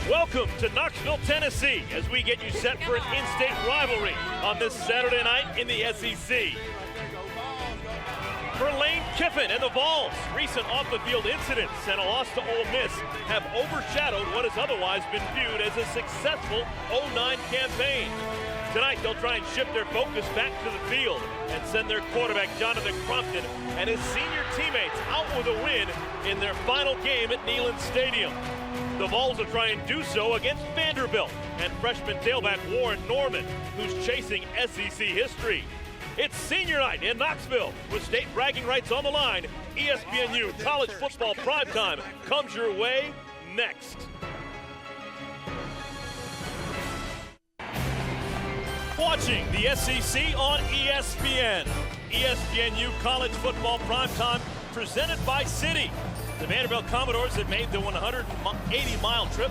Welcome to Knoxville, Tennessee, as we get you set for an in-state rivalry on this Saturday night in the SEC. For Lane Kiffin and the Vols, recent off-the-field incidents and a loss to Ole Miss have overshadowed what has otherwise been viewed as a successful 09 campaign. Tonight, they'll try and shift their focus back to the field and send their quarterback, Jonathan Crompton, and his senior teammates out with a win in their final game at Neyland Stadium. The Vols will try and do so against Vanderbilt and freshman tailback Warren Norman, who's chasing SEC history. It's senior night in Knoxville with state bragging rights on the line. ESPNU College Football Primetime comes your way next. Watching the SEC on ESPN. ESPNU College Football Primetime presented by Citi. The Vanderbilt Commodores have made the 180-mile trip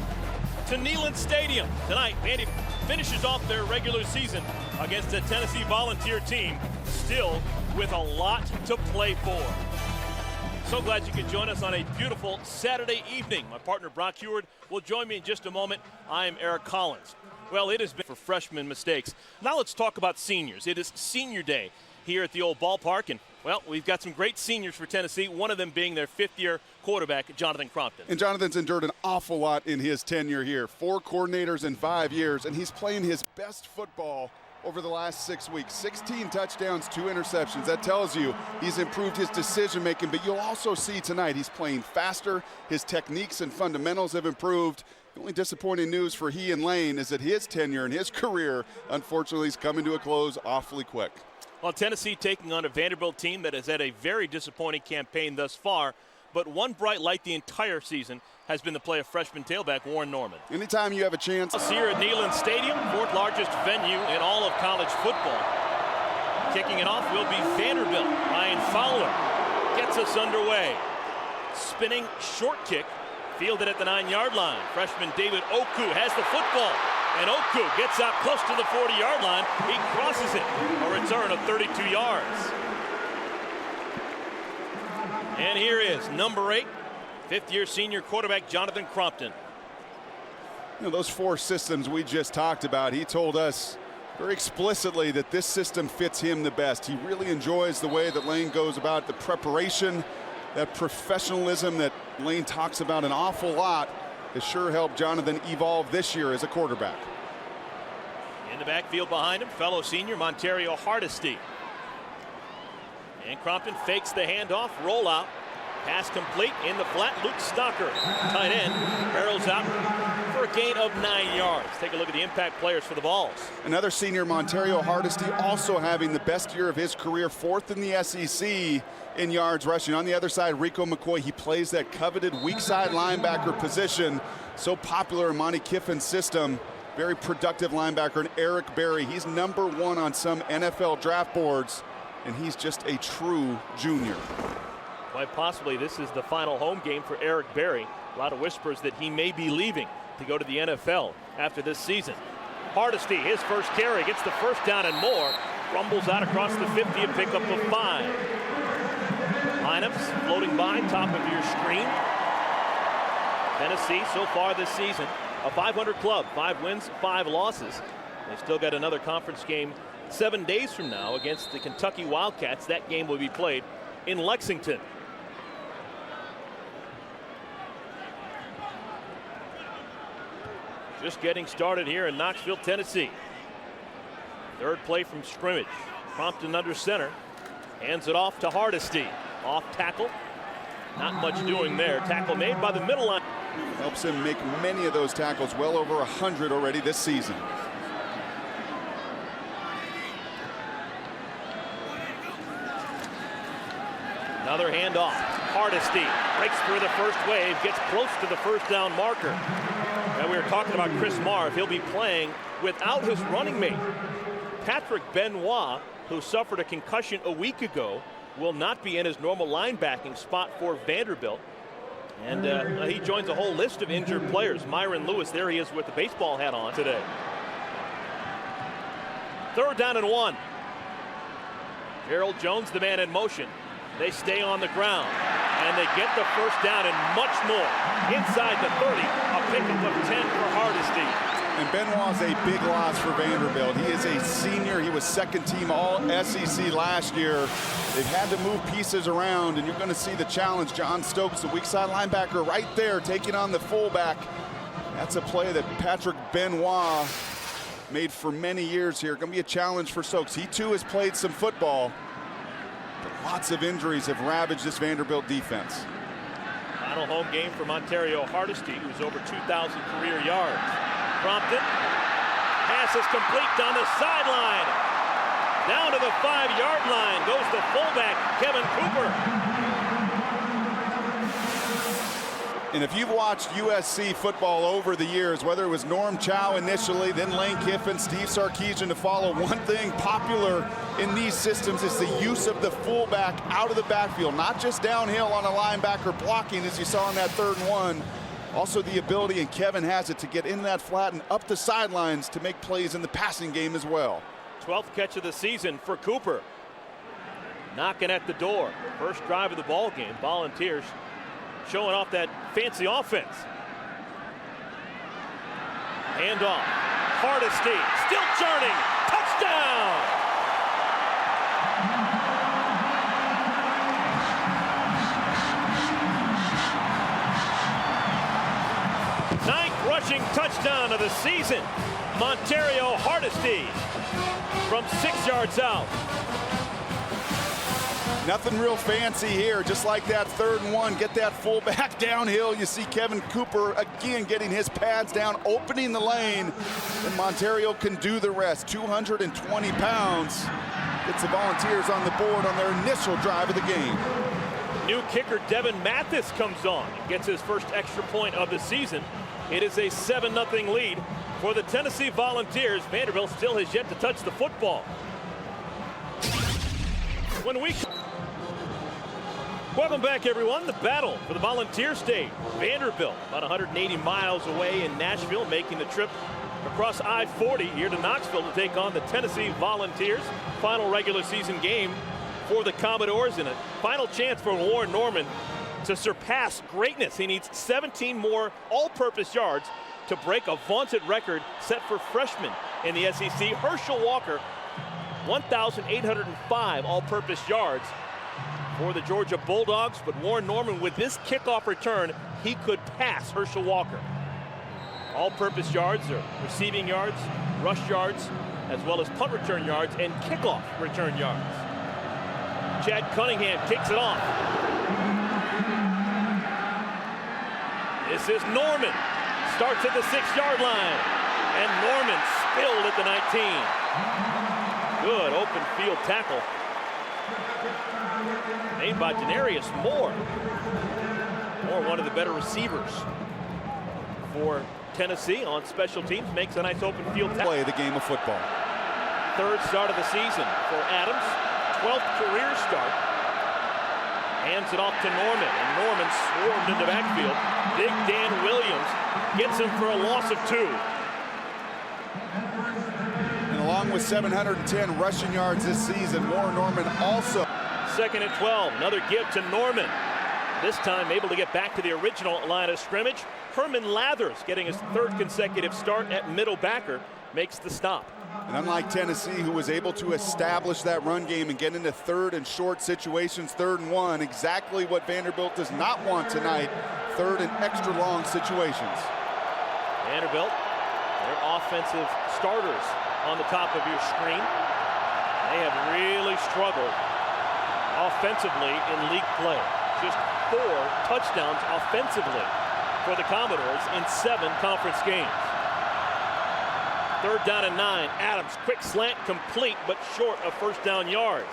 to Neyland Stadium. Tonight, Vandy finishes off their regular season against a Tennessee Volunteer team, still with a lot to play for. So glad you could join us on a beautiful Saturday evening. My partner Brock Heward will join me in just a moment. I am Eric Collins. Well, it has been for freshman mistakes. Now let's talk about seniors. It is senior day here at the old ballpark, and well, we've got some great seniors for Tennessee, one of them being their fifth-year quarterback, Jonathan Crompton. And Jonathan's endured an awful lot in his tenure here. 4 coordinators in 5 years, and he's playing his best football over the last 6 weeks. 16 touchdowns, 2 interceptions. That tells you he's improved his decision-making, but you'll also see tonight he's playing faster. His techniques and fundamentals have improved. The only disappointing news for he and Lane is that his tenure and his career, unfortunately, is coming to a close awfully quick. Well, Tennessee taking on a Vanderbilt team that has had a very disappointing campaign thus far, but one bright light the entire season has been the play of freshman tailback Warren Norman. Anytime you have a chance. Here at Neyland Stadium, 4th largest venue in all of college football. Kicking it off will be Vanderbilt. Ryan Fowler gets us underway. Spinning short kick, fielded at the 9-yard line. Freshman David Oku has the football. And Oku gets out close to the 40-yard line. He crosses it, a return of 32 yards. And here is number 8, 5th-year senior quarterback Jonathan Crompton. You know, those 4 systems we just talked about, he told us very explicitly that this system fits him the best. He really enjoys the way that Lane goes about the preparation, that professionalism that Lane talks about an awful lot. Has sure helped Jonathan evolve this year as a quarterback. In the backfield behind him, fellow senior Montario Hardesty. And Crompton fakes the handoff, rollout, pass complete in the flat. Luke Stocker, tight end, barrels out for a gain of 9 yards. Take a look at the impact players for the Vols. Another senior, Montario Hardesty, also having the best year of his career, 4th in the SEC in yards rushing. On the other side, Rico McCoy, he plays that coveted weak side linebacker position, so popular in Monty Kiffin's system. Very productive linebacker. And Eric Berry, he's number 1 on some NFL draft boards, and he's just a true junior. Quite possibly this is the final home game for Eric Berry. A lot of whispers that he may be leaving to go to the NFL after this season. Hardesty, his first carry, gets the first down and more. Rumbles out across the 50 and pick up a 5. Lineups floating by, top of your screen. Tennessee so far this season, a 500 club, 5 wins, 5 losses. They still got another conference game 7 days from now against the Kentucky Wildcats. That game will be played in Lexington. Just getting started here in Knoxville, Tennessee. 3rd play from scrimmage. Crompton under center. Hands it off to Hardesty. Off tackle. Not much doing there. Tackle made by the middle line. Helps him make many of those tackles, well over 100 already this season. Another handoff. Hardesty breaks through the first wave, gets close to the first down marker. And we were talking about Chris Marv. He'll be playing without his running mate. Patrick Benoit, who suffered a concussion a week ago, will not be in his normal linebacking spot for Vanderbilt. And he joins a whole list of injured players. Myron Lewis, there he is with the baseball hat on today. 3rd down and 1. Gerald Jones, the man in motion. They stay on the ground. And they get the first down and much more. Inside the 30, a pickup of 10 for Hardesty. And Benoit's a big loss for Vanderbilt. He is a senior. He was second team all SEC last year. They've had to move pieces around, and you're going to see the challenge. John Stokes, the weak side linebacker, right there taking on the fullback. That's a play that Patrick Benoit made for many years here. Going to be a challenge for Stokes. He too has played some football, but lots of injuries have ravaged this Vanderbilt defense. Final home game for Montario Hardesty, who's over 2,000 career yards. Prompted, pass is complete down the sideline. Down to the 5-yard line goes the fullback, Kevin Cooper. And if you've watched USC football over the years, whether it was Norm Chow initially, then Lane Kiffin, Steve Sarkisian to follow, one thing popular in these systems is the use of the fullback out of the backfield, not just downhill on a linebacker blocking as you saw in that 3rd and 1. Also the ability, and Kevin has it, to get in that flat and up the sidelines to make plays in the passing game as well. 12th catch of the season for Cooper. Knocking at the door. First drive of the ball game. Volunteers showing off that fancy offense. Handoff. Hardesty still churning. Touchdown! Rushing touchdown of the season. Montario Hardesty from 6 yards out. Nothing real fancy here, just like that 3rd and 1. Get that fullback downhill. You see Kevin Cooper again getting his pads down, opening the lane, and Montario can do the rest. 220 pounds. Gets the Volunteers on the board on their initial drive of the game. New kicker Devin Mathis comes on and gets his first extra point of the season. It is a 7-0 lead for the Tennessee Volunteers. Vanderbilt still has yet to touch the football. Welcome back, everyone. The battle for the Volunteer State. Vanderbilt, about 180 miles away in Nashville, making the trip across I-40 here to Knoxville to take on the Tennessee Volunteers. Final regular season game for the Commodores, and a final chance for Warren Norman to surpass greatness. He needs 17 more all-purpose yards to break a vaunted record set for freshmen in the SEC. Herschel Walker, 1,805 all-purpose yards for the Georgia Bulldogs, but Warren Norman, with this kickoff return, he could pass Herschel Walker. All-purpose yards are receiving yards, rush yards, as well as punt return yards and kickoff return yards. Chad Cunningham kicks it off. This is Norman. Starts at the 6-yard line. And Norman spilled at the 19. Good open field tackle made by Denarius Moore. Moore, one of the better receivers for Tennessee on special teams, makes a nice open field tackle. Play the game of football. 3rd start of the season for Adams. 12th career start. Hands it off to Norman, and Norman swarmed into backfield. Big Dan Williams gets him for a loss of 2. And along with 710 rushing yards this season, Warren Norman also. 2nd and 12, another give to Norman. This time able to get back to the original line of scrimmage. Herman Lathers getting his 3rd consecutive start at middle backer makes the stop. And unlike Tennessee, who was able to establish that run game and get into 3rd and short situations, 3rd and 1, exactly what Vanderbilt does not want tonight, 3rd and extra long situations. Vanderbilt, their offensive starters on the top of your screen. They have really struggled offensively in league play. Just 4 touchdowns offensively for the Commodores in 7 conference games. 3rd down and 9. Adams, quick slant, complete, but short of first down yards.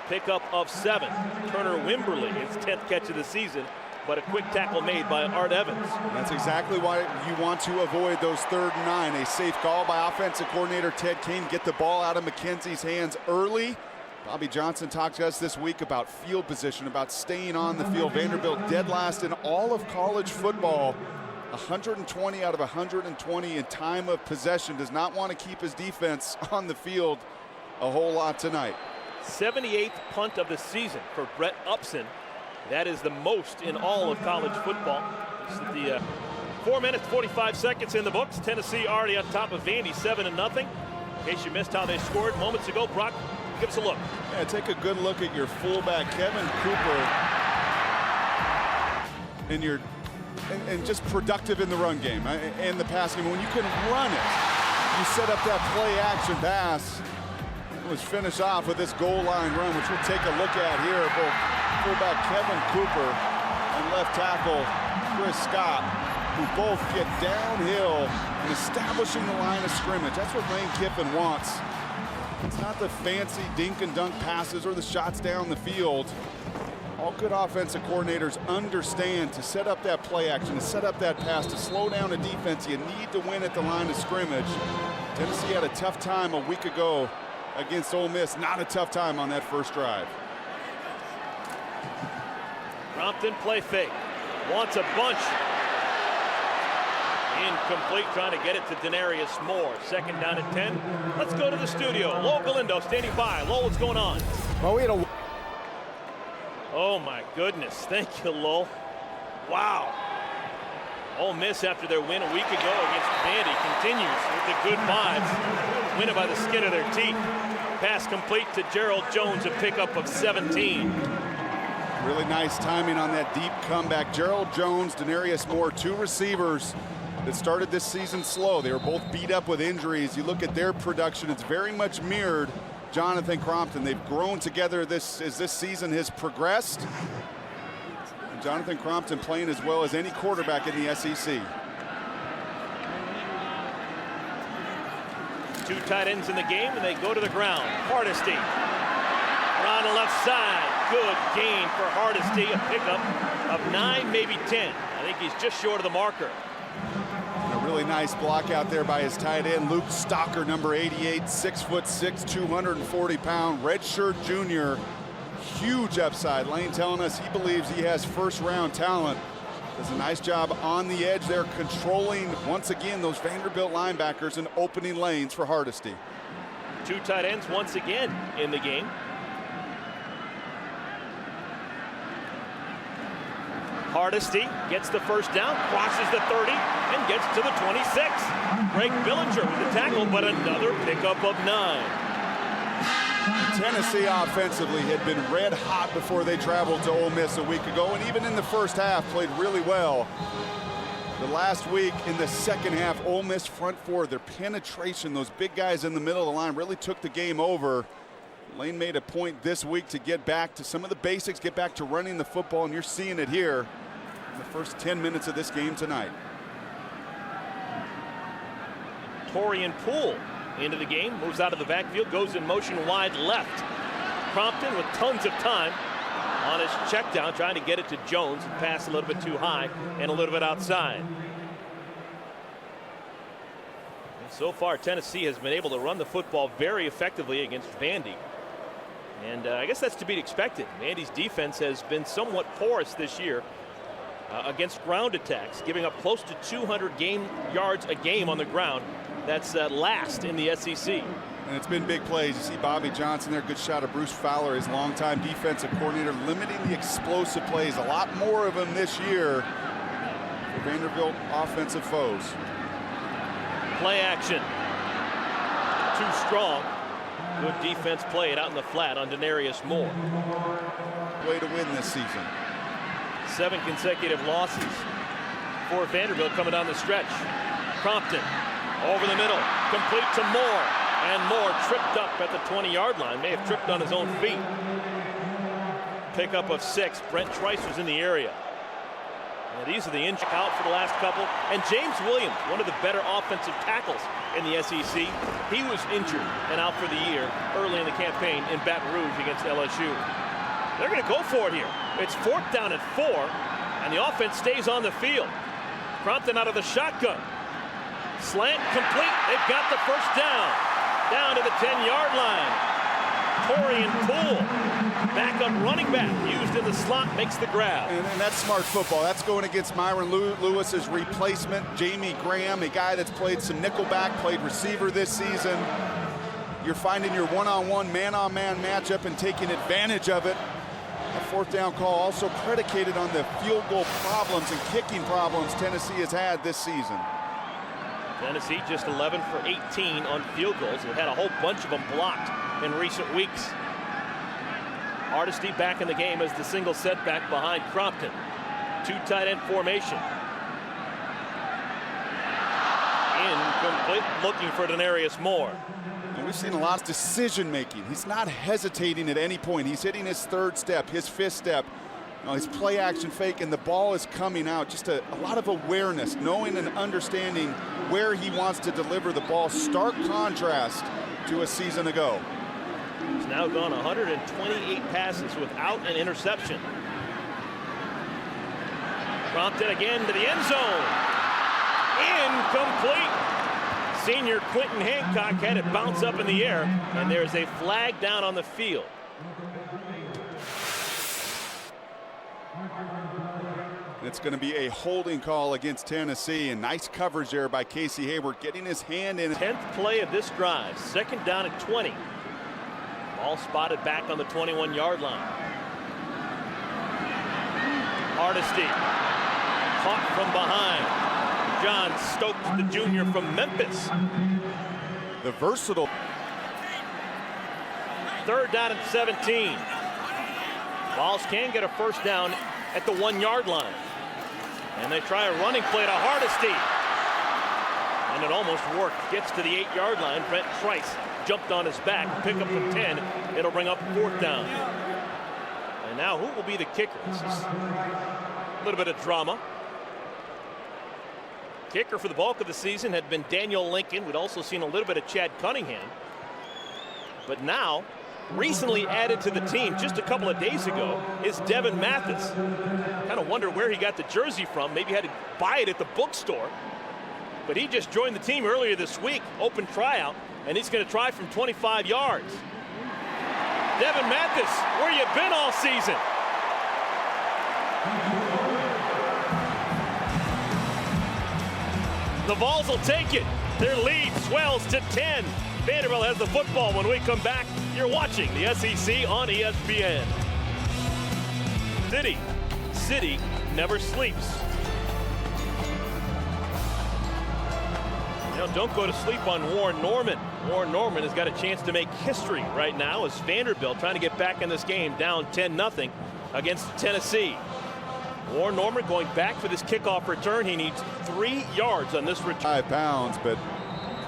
Pickup of 7. Turner Wimberly, his 10th catch of the season, but a quick tackle made by Art Evans. That's exactly why you want to avoid those 3rd and 9. A safe call by offensive coordinator Ted Kane. Get the ball out of McKenzie's hands early. Bobby Johnson talked to us this week about field position, about staying on the field. Vanderbilt dead last in all of college football. 120 out of 120 in time of possession. Does not want to keep his defense on the field a whole lot tonight. 78th punt of the season for Brett Upson. That is the most in all of college football. This is the 4 minutes, 45 seconds in the books. Tennessee already on top of Vandy, 7-0. In case you missed how they scored moments ago, Brock, give us a look. Yeah, take a good look at your fullback, Kevin Cooper, and just productive in the run game and the pass game. When you can run it, you set up that play action pass. It was finished off with this goal line run, which we'll take a look at here. Both fullback Kevin Cooper and left tackle Chris Scott, who both get downhill and establishing the line of scrimmage. That's what Lane Kiffin wants. It's not the fancy dink and dunk passes or the shots down the field. All good offensive coordinators understand to set up that play action, to set up that pass, to slow down a defense. You need to win at the line of scrimmage. Tennessee had a tough time a week ago against Ole Miss. Not a tough time on that first drive. Crompton play fake. Wants a bunch. Incomplete, trying to get it to Denarius Moore. Second down at 10. Let's go to the studio. Lowell Galindo standing by. Lowell, what's going on? Well, we had a... Oh my goodness, thank you, Lowell. Wow. Ole Miss, after their win a week ago against Vandy, continues with the good vibes. Win it by the skin of their teeth. Pass complete to Gerald Jones, a pickup of 17. Really nice timing on that deep comeback. Gerald Jones, Denarius Moore, two receivers that started this season slow. They were both beat up with injuries. You look at their production, it's very much mirrored Jonathan Crompton. They've grown together as this season has progressed. And Jonathan Crompton playing as well as any quarterback in the SEC. Two tight ends in the game, and they go to the ground. Hardesty around the left side. Good gain for Hardesty, a pickup of 9, maybe 10. I think he's just short of the marker. A really nice block out there by his tight end, Luke Stocker, number 88, 6'6", 240-pound, redshirt junior. Huge upside. Lane telling us he believes he has first-round talent. Does a nice job on the edge there, controlling, once again, those Vanderbilt linebackers and opening lanes for Hardesty. Two tight ends once again in the game. Hardesty gets the first down, crosses the 30, and gets to the 26. Greg Billinger with the tackle, but another pickup of 9. Tennessee offensively had been red hot before they traveled to Ole Miss a week ago, and even in the first half played really well. The last week in the second half, Ole Miss front four, their penetration, those big guys in the middle of the line really took the game over. Lane made a point this week to get back to some of the basics, get back to running the football, and you're seeing it here in the first 10 minutes of this game tonight. Torian Poole into the game, moves out of the backfield, goes in motion wide left. Crompton with tons of time on his check down, trying to get it to Jones and pass a little bit too high and a little bit outside. And so far, Tennessee has been able to run the football very effectively against Vandy. And I guess that's to be expected. Vandy's defense has been somewhat porous this year against ground attacks, giving up close to 200 yards a game on the ground. That's last in the SEC. And it's been big plays. You see Bobby Johnson there, good shot of Bruce Fowler, his longtime defensive coordinator, limiting the explosive plays. A lot more of them this year for Vanderbilt offensive foes. Play action. Too strong. Good defense played out in the flat on Denarius Moore. Way to win this season. 7 consecutive losses for Vanderbilt coming down the stretch. Crompton over the middle, complete to Moore, and Moore tripped up at the 20-yard line. May have tripped on his own feet. Pickup of 6. Brent Trice was in the area. Now, these are the injuries out for the last couple. And James Williams, one of the better offensive tackles in the SEC, he was injured and out for the year early in the campaign in Baton Rouge against LSU. They're going to go for it here. It's 4th down and 4, and the offense stays on the field. Crompton out of the shotgun. Slant complete. They've got the first down. Down to the 10-yard line. Torian Poole, backup running back, used in the slot, makes the grab. And that's smart football. That's going against Myron Lewis's replacement, Jamie Graham, a guy that's played some nickelback, played receiver this season. You're finding your one-on-one, man-on-man matchup and taking advantage of it. A fourth down call also predicated on the field goal problems and kicking problems Tennessee has had this season. Tennessee just 11 for 18 on field goals. They've had a whole bunch of them blocked in recent weeks. Hardesty back in the game as the single setback behind Crompton. Two tight end formation. Incomplete, looking for Denarius Moore. And we've seen a lot of decision making. He's not hesitating at any point. He's hitting his third step, his fifth step. His play action fake, and the ball is coming out. Just a lot of awareness, knowing and understanding where he wants to deliver the ball. Stark contrast to a season ago. He's now gone 128 passes without an interception. Prompted again to the end zone. Incomplete. Senior Quentin Hancock had it bounce up in the air, and there's a flag down on the field. It's going to be a holding call against Tennessee, and nice coverage there by Casey Hayward, getting his hand in. 10th play of this drive, second down at 20. Ball spotted back on the 21-yard line. Hardesty caught from behind. John Stokes, the junior from Memphis. The versatile. Third down at 17. Vols can get a first down at the 1-yard line. And they try a running play to Hardesty. And it almost worked. Gets to the 8-yard line. Brent Trice jumped on his back. Pick up the 10. It'll bring up fourth down. And now who will be the kicker? This is a little bit of drama. Kicker for the bulk of the season had been Daniel Lincoln. We'd also seen a little bit of Chad Cunningham. But now, recently added to the team just a couple of days ago, is Devin Mathis. Kind of wonder where he got the jersey from. Maybe had to buy it at the bookstore. But he just joined the team earlier this week, open tryout, and he's going to try from 25 yards. Devin Mathis, where you been all season? The Vols will take it. Their lead swells to 10. Vanderbilt has the football. When we come back, you're watching the SEC on ESPN. City never sleeps. Now, don't go to sleep on Warren Norman. Warren Norman has got a chance to make history right now as Vanderbilt trying to get back in this game down 10-0 against Tennessee. Warren Norman going back for this kickoff return. He needs 3 yards on this return. 5 pounds, but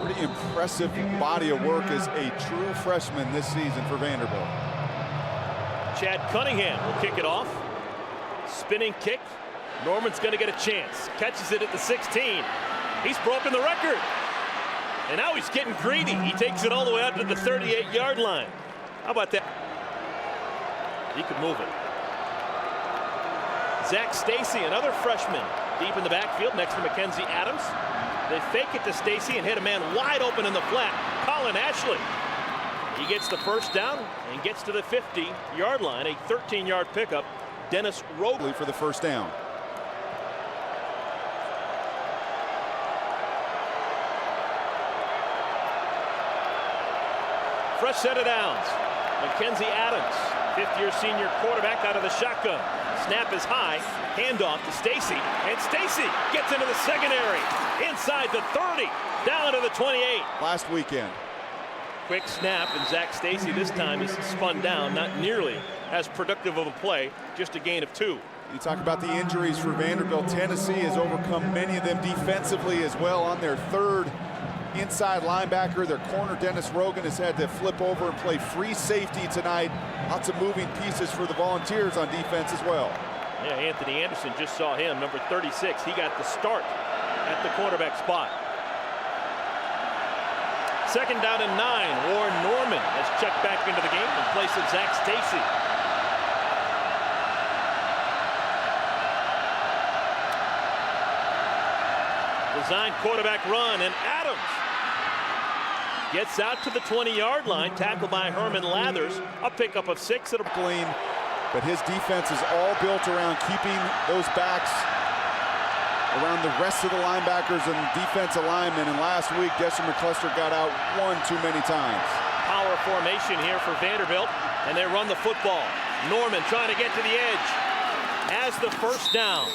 pretty impressive body of work as a true freshman this season for Vanderbilt. Chad Cunningham will kick it off. Spinning kick. Norman's going to get a chance. Catches it at the 16. He's broken the record. And now he's getting greedy. He takes it all the way out to the 38-yard line. How about that? He could move it. Zach Stacy, another freshman, deep in the backfield next to Mackenzie Adams. They fake it to Stacy and hit a man wide open in the flat. Colin Ashley. He gets the first down and gets to the 50-yard line. A 13-yard pickup. Dennis Rogley for the first down. Fresh set of downs. Mackenzie Adams, fifth-year senior quarterback out of the shotgun. Snap is high, handoff to Stacy, and Stacy gets into the secondary, inside the 30, down to the 28. Last weekend. Quick snap, and Zach Stacy this time is spun down, not nearly as productive of a play, just a gain of 2. You talk about the injuries for Vanderbilt. Tennessee has overcome many of them defensively as well. On their third inside linebacker, their corner Dennis Rogan has had to flip over and play free safety tonight. Lots of moving pieces for the Volunteers on defense as well. Yeah, Anthony Anderson just saw him, number 36. He got the start at the quarterback spot. Second down and 9. Warren Norman has checked back into the game in place of Zach Stacy. Design quarterback run, and Adams gets out to the 20-yard line, tackled by Herman Lathers. A pickup of 6 at a clean, but his defense is all built around keeping those backs around the rest of the linebackers and defensive linemen. And last week, Deshaun McCluster got out one too many times. Power formation here for Vanderbilt, and they run the football. Norman trying to get to the edge. Has the first down.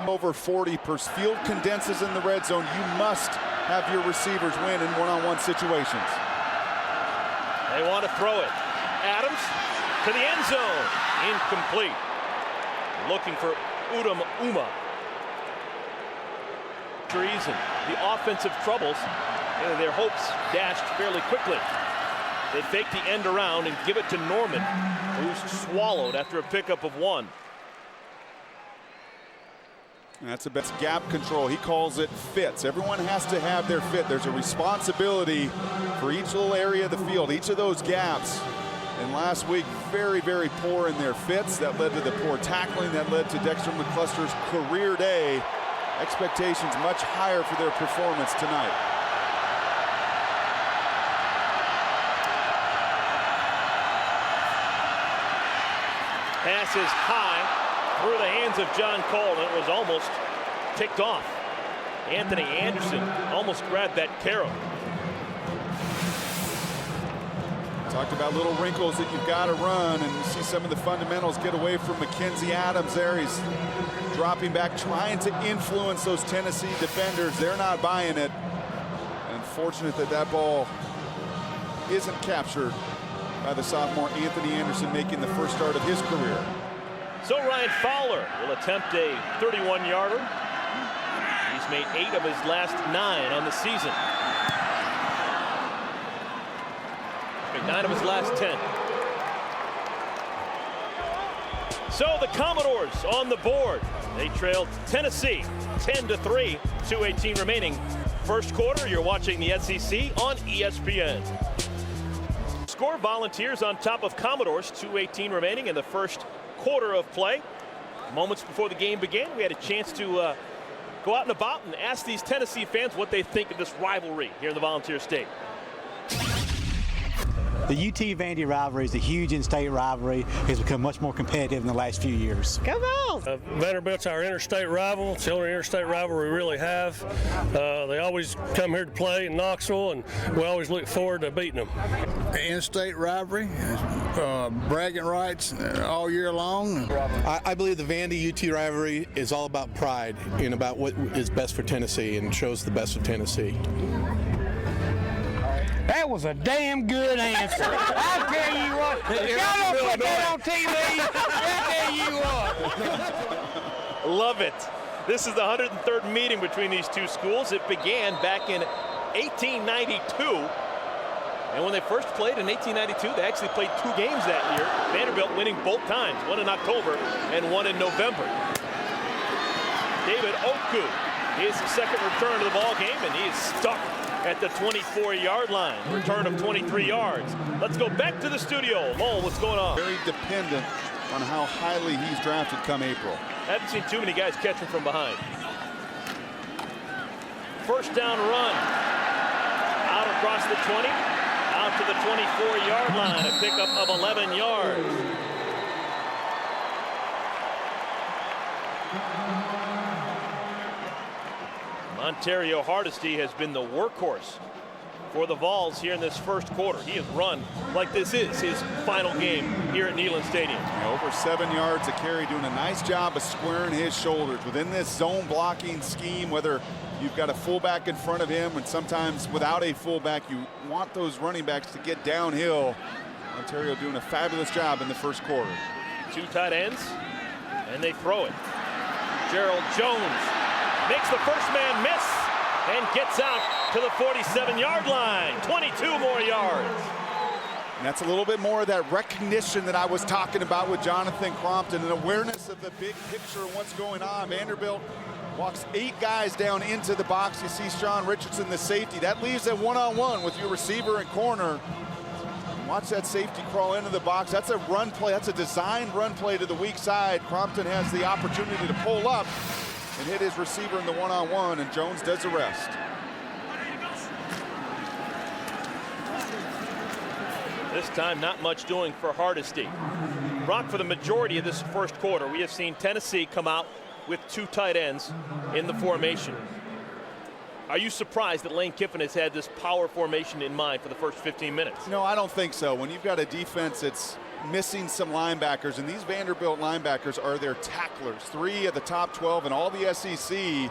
Over 40%. Field condenses in the red zone. You must have your receivers win in one-on-one situations. They want to throw it. Adams to the end zone. Incomplete. Looking for Uma. And the offensive troubles, their hopes dashed fairly quickly. They fake the end around and give it to Norman, who's swallowed after a pickup of 1. And that's the best gap control. He calls it fits. Everyone has to have their fit. There's a responsibility for each little area of the field, each of those gaps. And last week, very, very poor in their fits. That led to the poor tackling. That led to Dexter McCluster's career day. Expectations much higher for their performance tonight. Pass is high through the hands of John Cole, and it was almost ticked off. Anthony Anderson almost grabbed that carrot. Talked about little wrinkles that you've got to run, and you see some of the fundamentals get away from Mackenzie Adams there. He's dropping back, trying to influence those Tennessee defenders. They're not buying it. Unfortunate that that ball isn't captured by the sophomore Anthony Anderson, making the first start of his career. So Ryan Fowler will attempt a 31-yarder. He's made 8 of his last 9 on the season. 9 of his last 10. So the Commodores on the board. They trailed Tennessee 10-3, 2:18 remaining. First quarter, you're watching the SEC on ESPN. Score: Volunteers on top of Commodores, 2:18 remaining in the first quarter of play. Moments before the game began, we had a chance to go out and about and ask these Tennessee fans what they think of this rivalry here in the Volunteer State. The UT-Vandy rivalry is a huge in-state rivalry. It's become much more competitive in the last few years. Come on! Vanderbilt's our interstate rival. It's the only interstate rival we really have. They always come here to play in Knoxville, and we always look forward to beating them. In-state rivalry, bragging rights all year long. I believe the Vandy-UT rivalry is all about pride and about what is best for Tennessee and shows the best of Tennessee. That was a damn good answer. I'll tell you what. If y'all don't put that on TV, I'll tell you what. Love it. This is the 103rd meeting between these two schools. It began back in 1892. And when they first played in 1892, they actually played 2 games that year. Vanderbilt winning both times, one in October and one in November. David Oku, his second return to the ball game, and he is stuck at the 24-yard line. Return of 23 yards. Let's go back to the studio. Lowell, what's going on? Very dependent on how highly he's drafted come April. I haven't seen too many guys catching from behind. First down run. Out across the 20. Out to the 24-yard line. A pickup of 11 yards. Ontario Hardesty has been the workhorse for the Vols here in this first quarter. He has run like this is his final game here at Neyland Stadium. Over 7 yards a carry, doing a nice job of squaring his shoulders within this zone blocking scheme, whether you've got a fullback in front of him, and sometimes without a fullback, you want those running backs to get downhill. Ontario doing a fabulous job in the first quarter. 2 tight ends, and they throw it. Gerald Jones makes the first man miss and gets out to the 47-yard line. 22 more yards. And that's a little bit more of that recognition that I was talking about with Jonathan Crompton, an awareness of the big picture of what's going on. Vanderbilt walks 8 guys down into the box. You see Sean Richardson, the safety. That leaves a one-on-one with your receiver and corner. Watch that safety crawl into the box. That's a run play. That's a designed run play to the weak side. Crompton has the opportunity to pull up and hit his receiver in the one-on-one, and Jones does the rest. This time, not much doing for Hardesty. Brock, for the majority of this first quarter, we have seen Tennessee come out with 2 tight ends in the formation. Are you surprised that Lane Kiffin has had this power formation in mind for the first 15 minutes? No, I don't think so. When you've got a defense that's missing some linebackers, and these Vanderbilt linebackers are their tacklers. 3 of the top 12 in all the SEC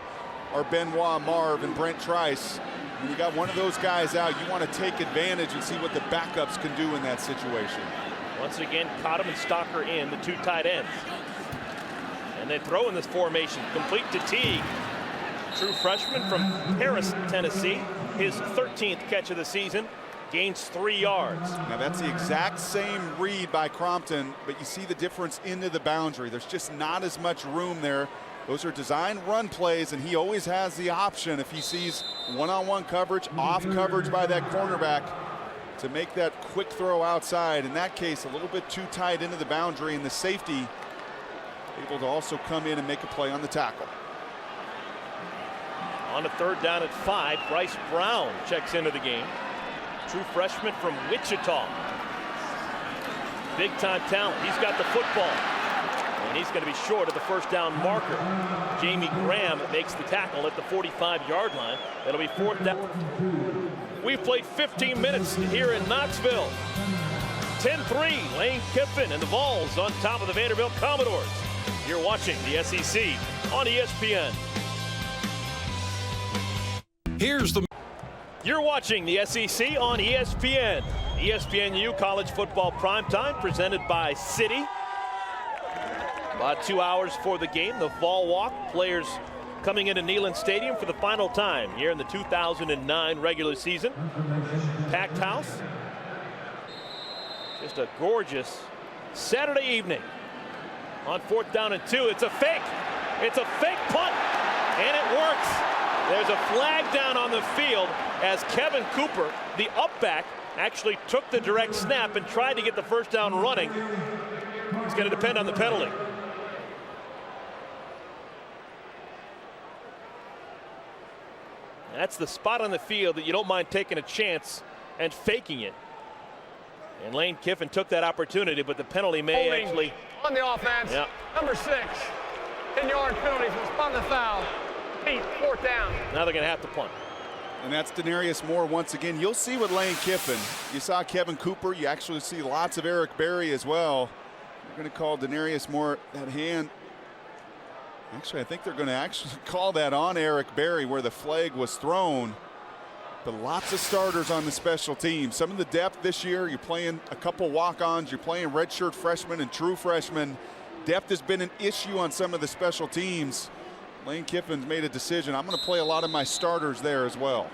are Benoit, Marv, and Brent Trice. When you got one of those guys out, you want to take advantage and see what the backups can do in that situation. Once again, Cottom and Stalker in, the 2 tight ends. And they throw in this formation, complete to Teague. True freshman from Paris, Tennessee. His 13th catch of the season. Gains 3 yards. Now that's the exact same read by Crompton, but you see the difference into the boundary. There's just not as much room there. Those are designed run plays, and he always has the option if he sees one-on-one coverage, off coverage by that cornerback, to make that quick throw outside. In that case, a little bit too tight into the boundary, and the safety able to also come in and make a play on the tackle. On a 3rd down at 5, Bryce Brown checks into the game. True freshman from Wichita. Big time talent. He's got the football. And he's going to be short of the 1st down marker. Jamie Graham makes the tackle at the 45-yard line. That'll be 4th down. We've played 15 minutes here in Knoxville. 10-3, Lane Kiffin and the Vols on top of the Vanderbilt Commodores. You're watching the SEC on ESPN. You're watching the SEC on ESPN. ESPNU College Football Primetime presented by Citi. About 2 hours for the game. The Vol Walk, players coming into Neyland Stadium for the final time here in the 2009 regular season. Packed house. Just a gorgeous Saturday evening. On 4th down and 2, it's a fake. It's a fake punt, and it works. There's a flag down on the field as Kevin Cooper, the up-back, actually took the direct snap and tried to get the 1st down running. It's going to depend on the penalty. That's the spot on the field that you don't mind taking a chance and faking it. And Lane Kiffin took that opportunity, but the penalty may holding actually... on the offense. Yeah. Number 6, 10-yard penalty for respond to foul. 4th down. Now they're going to have to punt. And that's Denarius Moore once again. You'll see with Lane Kiffin. You saw Kevin Cooper. You actually see lots of Eric Berry as well. They're going to call Denarius Moore that hand. Actually, I think they're going to actually call that on Eric Berry where the flag was thrown. But lots of starters on the special team. Some of the depth this year, you're playing a couple walk-ons, you're playing redshirt freshmen and true freshmen. Depth has been an issue on some of the special teams. Lane Kiffin's made a decision. I'm going to play a lot of my starters there as well.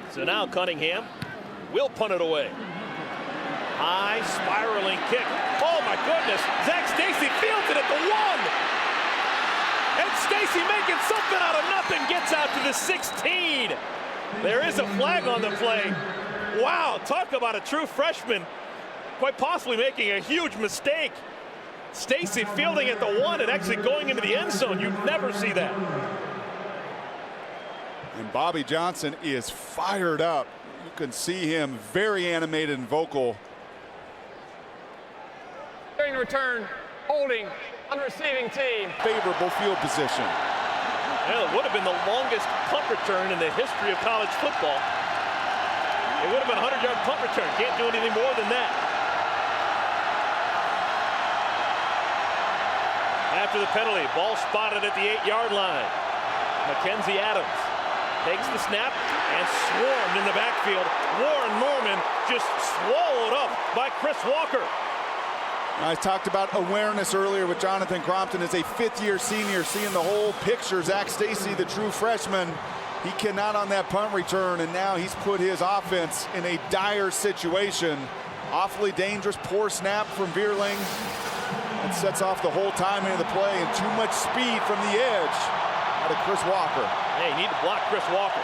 So now Cunningham will punt it away. High spiraling kick. Oh my goodness. Zach Stacy fields it at the 1. And Stacy making something out of nothing gets out to the 16. There is a flag on the play. Wow, talk about a true freshman quite possibly making a huge mistake. Stacy fielding at the 1 and actually going into the end zone. You never see that. And Bobby Johnson is fired up. You can see him very animated and vocal. During the return, holding on the receiving team. Favorable field position. Well, it would have been the longest punt return in the history of college football. It would have been a 100-yard punt return. Can't do anything more than that. After the penalty, ball spotted at the 8-yard line. Mackenzie Adams takes the snap and swarmed in the backfield. Warren Norman just swallowed up by Chris Walker. I talked about awareness earlier with Jonathan Crompton as a 5th-year senior, seeing the whole picture. Zach Stacy, the true freshman, he cannot on that punt return, and now he's put his offense in a dire situation. Awfully dangerous, poor snap from Vierling. It sets off the whole timing of the play, and too much speed from the edge out of Chris Walker. Hey, you need to block Chris Walker.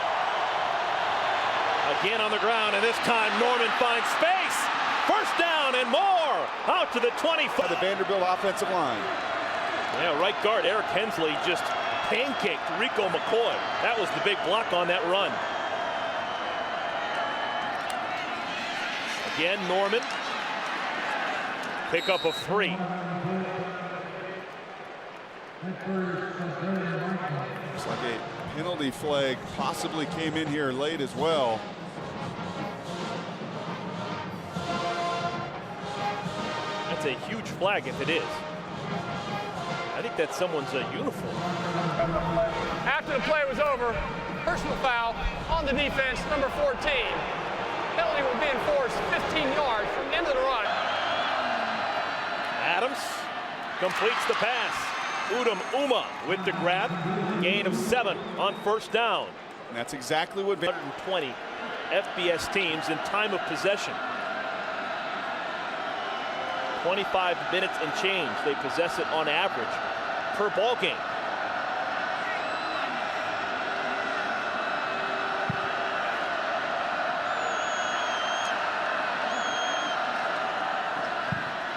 Again on the ground, and this time Norman finds space. 1st down and more. Out to the 25. The Vanderbilt offensive line. Yeah, right guard Eric Hensley just pancaked Rico McCoy. That was the big block on that run. Again, Norman. Pick up of 3. Looks like a penalty flag possibly came in here late as well. a huge flag if it is. I think that's someone's uniform. After the play was over, personal foul on the defense, number 14. Penalty will be enforced 15 yards from the end of the run. Adams completes the pass. Udom Uma with the grab. Gain of 7 on first down. And that's exactly what 120 FBS teams in time of possession. 25 minutes and change they possess it on average per ball game.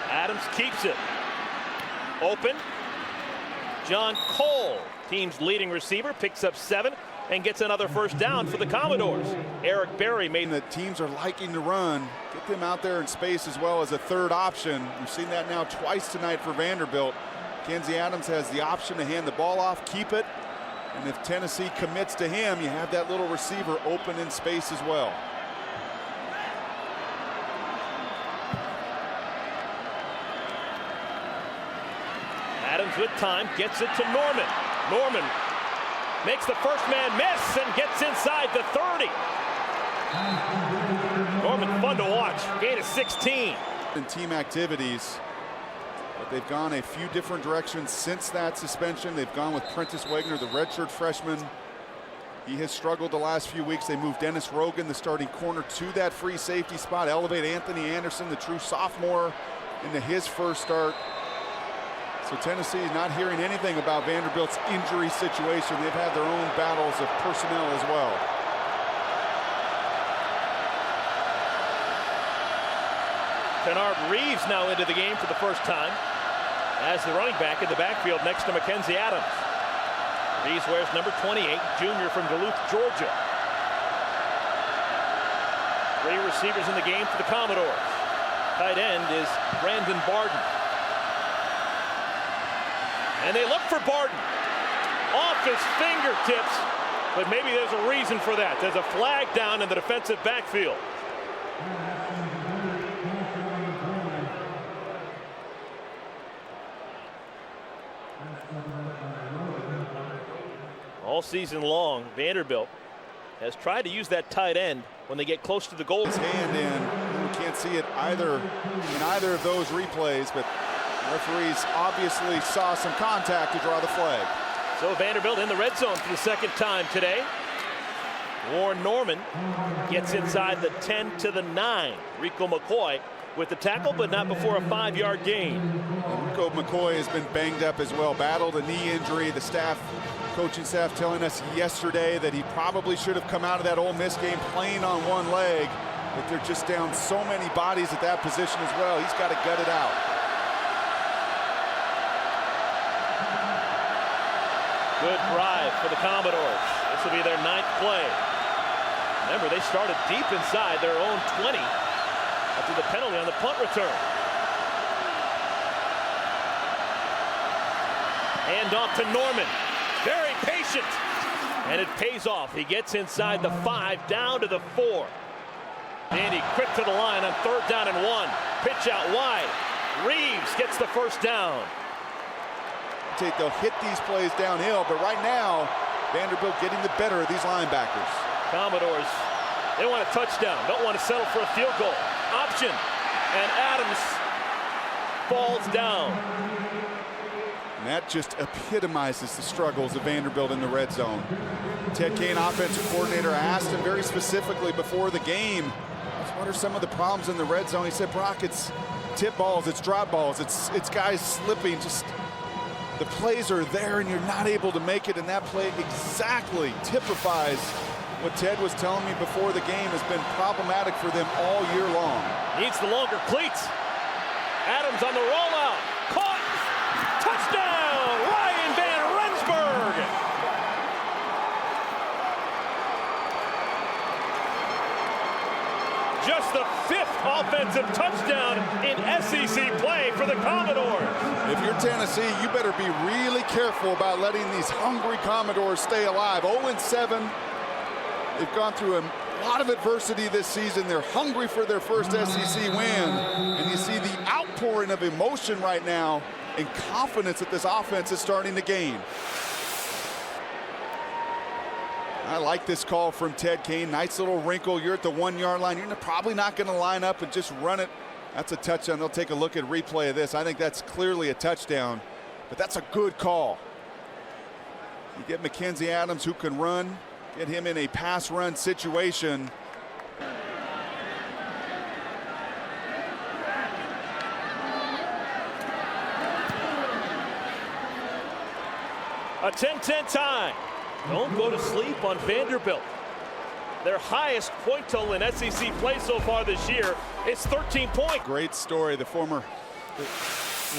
Adams keeps it. Open. John Cole, team's leading receiver, picks up 7 and gets another first down for the Commodores. Eric Berry made the teams are liking to run. Get them out there in space as well as a third option. We've seen that now twice tonight for Vanderbilt. Kenzie Adams has the option to hand the ball off, keep it, and if Tennessee commits to him, you have that little receiver open in space as well. Adams with time, gets it to Norman. Norman makes the first man miss and gets inside the 30. Norman fun to watch, gain of 16. In team activities, but they've gone a few different directions since that suspension. They've gone with Prentice Wagner, the redshirt freshman. He has struggled the last few weeks. They moved Dennis Rogan, the starting corner, to that free safety spot. Elevate Anthony Anderson, the true sophomore, into his first start. So Tennessee is not hearing anything about Vanderbilt's injury situation. They've had their own battles of personnel as well. Kennard Reeves now into the game for the first time as the running back in the backfield next to Mackenzie Adams. Reeves wears number 28, junior from Duluth, Georgia. 3 receivers in the game for the Commodores. Tight end is Brandon Barden. And they look for Barden. Off his fingertips, but maybe there's a reason for that. There's a flag down in the defensive backfield. All season long, Vanderbilt has tried to use that tight end when they get close to the goal. His hand in. We can't see it either in either of those replays, but referees obviously saw some contact to draw the flag. So Vanderbilt in the red zone for the second time today. Warren Norman gets inside the 10 to the 9. Rico McCoy with the tackle, but not before a 5-yard gain. Rico McCoy has been banged up as well, battled a knee injury. The coaching staff telling us yesterday that he probably should have come out of that Ole Miss game playing on one leg, but they're just down so many bodies at that position as well. He's got to gut it out. Good drive for the Commodores. This will be their 9th play. Remember, they started deep inside their own 20 after the penalty on the punt return. Hand off to Norman. Very patient. And it pays off. He gets inside the 5, down to the 4. Danny quick to the line on 3rd down and 1. Pitch out wide. Reeves gets the first down. They'll hit these plays downhill, but right now, Vanderbilt getting the better of these linebackers. Commodores, they want a touchdown, don't want to settle for a field goal. Option, and Adams falls down. And that just epitomizes the struggles of Vanderbilt in the red zone. Ted Kane, offensive coordinator, asked him very specifically before the game, what are some of the problems in the red zone? He said, Brock, it's tip balls, it's drop balls, it's guys slipping, just the plays are there and you're not able to make it, and that play exactly typifies what Ted was telling me before the game has been problematic for them all year long. Needs the longer cleats. Adams on the rollout. Caught. Touchdown, Ryan Van Rensburg. Just the 5th offensive touchdown in SEC play for the Commodores. If you're Tennessee, you better be really careful about letting these hungry Commodores stay alive. 0-7. They've gone through lot of adversity this season. They're hungry for their first SEC win. And you see the outpouring of emotion right now and confidence that this offense is starting to gain. I like this call from Ted Kane. Nice little wrinkle. You're at the 1 yard line. You're probably not going to line up and just run it. That's a touchdown. They'll take a look at replay of this. I think that's clearly a touchdown, but that's a good call. You get Mackenzie Adams, who can run, get him in a pass run situation. A 10-10 tie. Don't go to sleep on Vanderbilt. Their highest point total in SEC play so far this year is 13 points. Great story. The former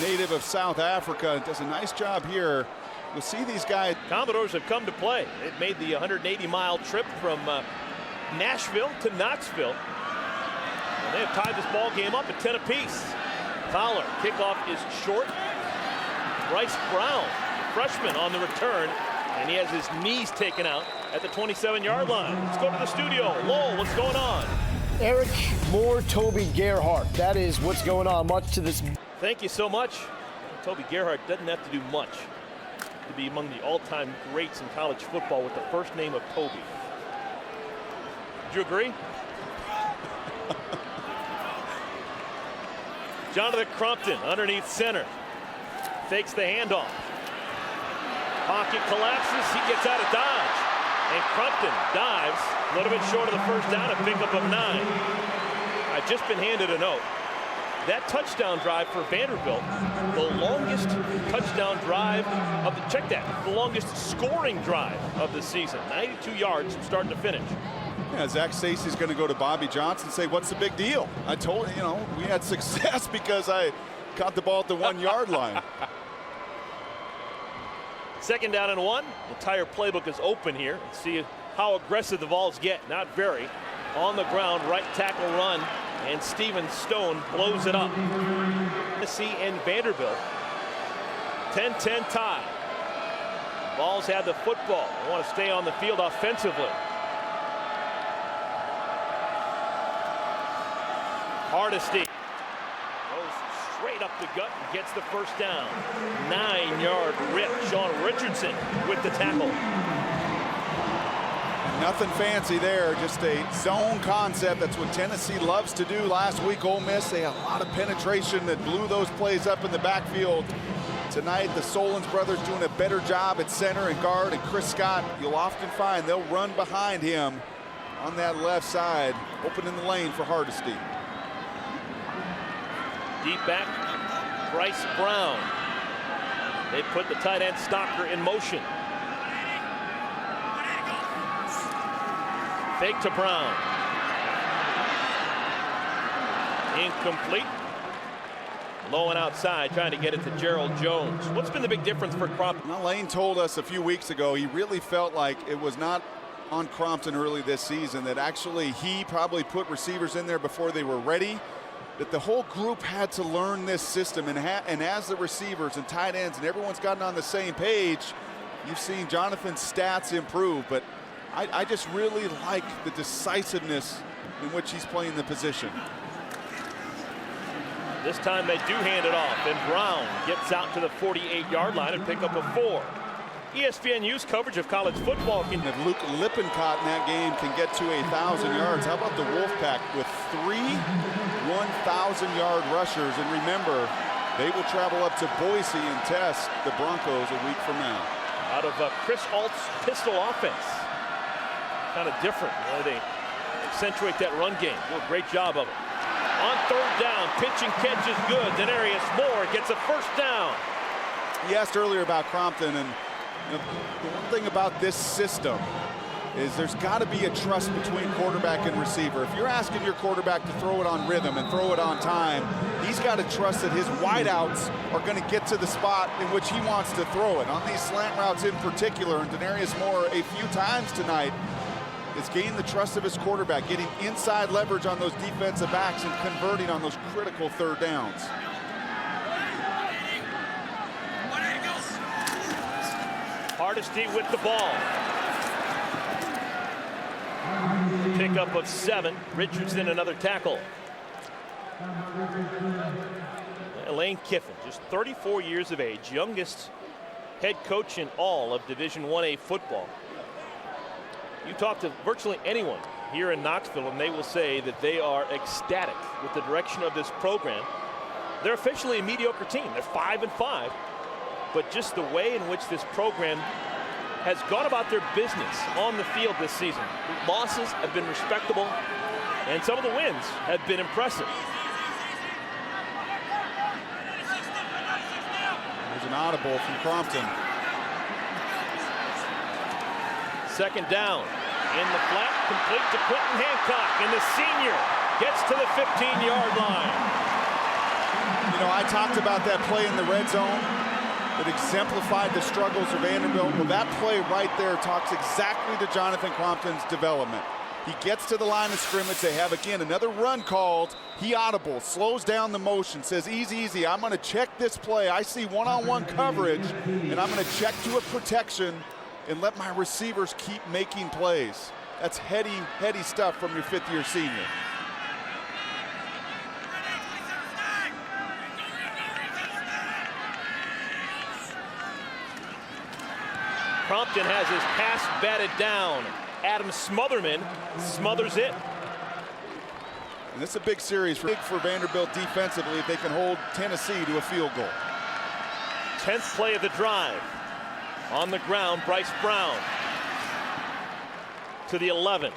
native of South Africa does a nice job here. You'll see these guys. Commodores have come to play. They've made the 180-mile trip from Nashville to Knoxville. And they have tied this ball game up at 10 apiece. Fowler, kickoff is short. Bryce Brown, freshman, on the return. And he has his knees taken out at the 27-yard line. Let's go to the studio. Lowell, what's going on? Eric Moore, Toby Gerhart. That is what's going on. Much to this. Thank you so much. Toby Gerhart doesn't have to do much to be among the all-time greats in college football with the first name of Toby. Do you agree? Jonathan Crumpton underneath center. Fakes the handoff. Pocket collapses, he gets out of dodge. And Crumpton dives, a little bit short of the first down, a pickup of 9. I've just been handed a note. That touchdown drive for Vanderbilt, the longest touchdown drive of the, check that, the longest scoring drive of the season. 92 yards from start to finish. Yeah, Zach Stacy's going to go to Bobby Johnson and say, what's the big deal? I told you, we had success because I caught the ball at the 1 yard line. 2nd down and 1. The entire playbook is open here. Let's see how aggressive the Vols get. Not very. On the ground, right tackle run, and Steven Stone blows it up. Tennessee and Vanderbilt. 10-10 tie. Vols had the football. They want to stay on the field offensively. Hardesty goes straight up the gut and gets the first down. 9-yard rip. Sean Richardson with the tackle. Nothing fancy there, just a zone concept. That's what Tennessee loves to do. Last week, Ole Miss, they had a lot of penetration that blew those plays up in the backfield. Tonight, the Solons brothers doing a better job at center and guard, and Chris Scott, you'll often find they'll run behind him on that left side, opening the lane for Hardesty. Deep back, Bryce Brown. They put the tight end Stocker in motion. Fake to Brown. Incomplete. Low and outside, trying to get it to Gerald Jones. What's been the big difference for Crompton? Well, Lane told us a few weeks ago he really felt like it was not on Crompton early this season, that actually he probably put receivers in there before they were ready, that the whole group had to learn this system, and as the receivers and tight ends and everyone's gotten on the same page, you've seen Jonathan's stats improve. But I just really like the decisiveness in which he's playing the position. This time they do hand it off, and Brown gets out to the 48-yard line and pick up a 4. ESPNU's coverage of college football. If Luke Lippincott in that game can get to 1,000 yards, how about the Wolfpack with 3 1,000-yard rushers? And remember, they will travel up to Boise and test the Broncos a week from now. Out of Chris Alt's pistol offense. Kind of different. They accentuate that run game. Do a great job of it. On 3rd down, pitch and catch is good. Denarius Moore gets a first down. He asked earlier about Crompton, and the one thing about this system is there's got to be a trust between quarterback and receiver. If you're asking your quarterback to throw it on rhythm and throw it on time, he's got to trust that his wideouts are going to get to the spot in which he wants to throw it. On these slant routes in particular, and Denarius Moore a few times tonight has gained the trust of his quarterback, getting inside leverage on those defensive backs and converting on those critical 3rd downs. Hardesty with the ball. Pickup of 7. Richardson another tackle. Lane Kiffin, just 34 years of age, youngest head coach in all of Division 1A football. You talk to virtually anyone here in Knoxville and they will say that they are ecstatic with the direction of this program. They're officially a mediocre team. They're 5-5, but just the way in which this program has gone about their business on the field this season. The losses have been respectable and some of the wins have been impressive. There's an audible from Crompton. Second down. In the flat, complete to Quentin Hancock, and the senior gets to the 15-yard line. You know, I talked about that play in the red zone that exemplified the struggles of Vanderbilt. Well, that play right there talks exactly to Jonathan Crompton's development. He gets to the line of scrimmage. They have, again, another run called. He audibles, slows down the motion, says, easy, easy. I'm going to check this play. I see one-on-one coverage, and I'm going to check to a protection and let my receivers keep making plays. That's heady stuff from your fifth-year senior. Crompton has his pass batted down. Adam Smotherman smothers it. And this is a big series for Vanderbilt defensively if they can hold Tennessee to a field goal. 10th play of the drive. On the ground, Bryce Brown to the 11.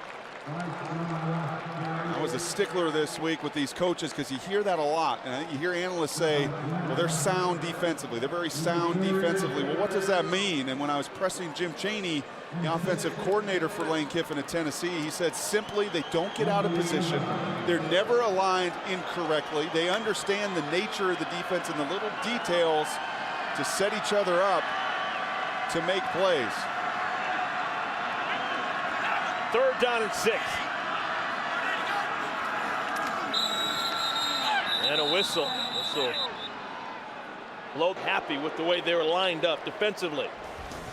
I was a stickler this week with these coaches because you hear that a lot. And I think you hear analysts say, well, they're sound defensively. They're very sound defensively. Well, what does that mean? And when I was pressing Jim Chaney, the offensive coordinator for Lane Kiffin at Tennessee, he said simply they don't get out of position. They're never aligned incorrectly. They understand the nature of the defense and the little details to set each other up to make plays. 3rd down and 6. And a whistle. Lowe happy with the way they were lined up defensively.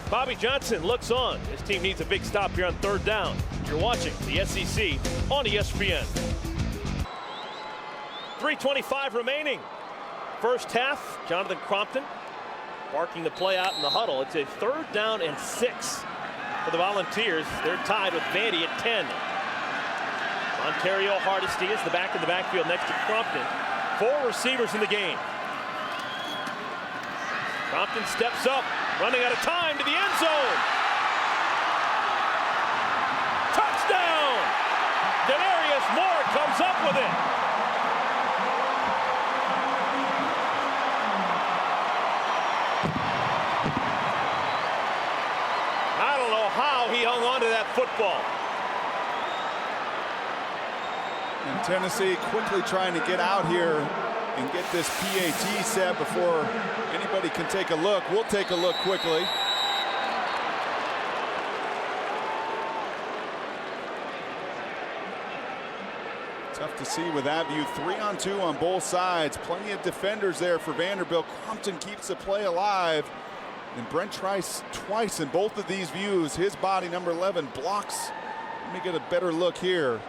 Bobby Johnson looks on. His team needs a big stop here on 3rd down. You're watching the SEC on ESPN. 3:25 remaining. First half, Jonathan Crompton barking the play out in the huddle. It's a 3rd down and 6 for the Volunteers. They're tied with Vandy at 10. Ontario Hardesty is the back in the backfield next to Crompton. 4 receivers in the game. Crompton steps up, running out of time to the end zone. Touchdown! Denarius Moore comes up with it. I don't know how he hung on to that football. And Tennessee quickly trying to get out here and get this PAT set before anybody can take a look. We'll take a look quickly. Tough to see with that view. 3-on-2 on both sides. Plenty of defenders there for Vanderbilt. Crompton keeps the play alive. And Brent Trice twice in both of these views. His body, number 11, blocks. Let me get a better look here.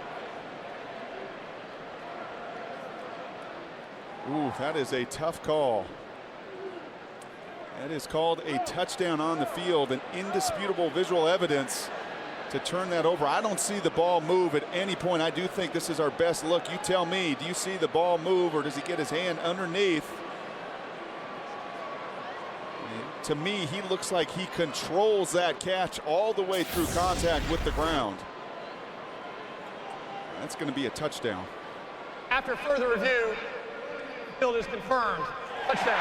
Ooh, that is a tough call. That is called a touchdown on the field, and indisputable visual evidence to turn that over. I don't see the ball move at any point. I do think this is our best look. You tell me, do you see the ball move, or does he get his hand underneath? And to me, he looks like he controls that catch all the way through contact with the ground. That's going to be a touchdown. After further review, field is confirmed. Touchdown.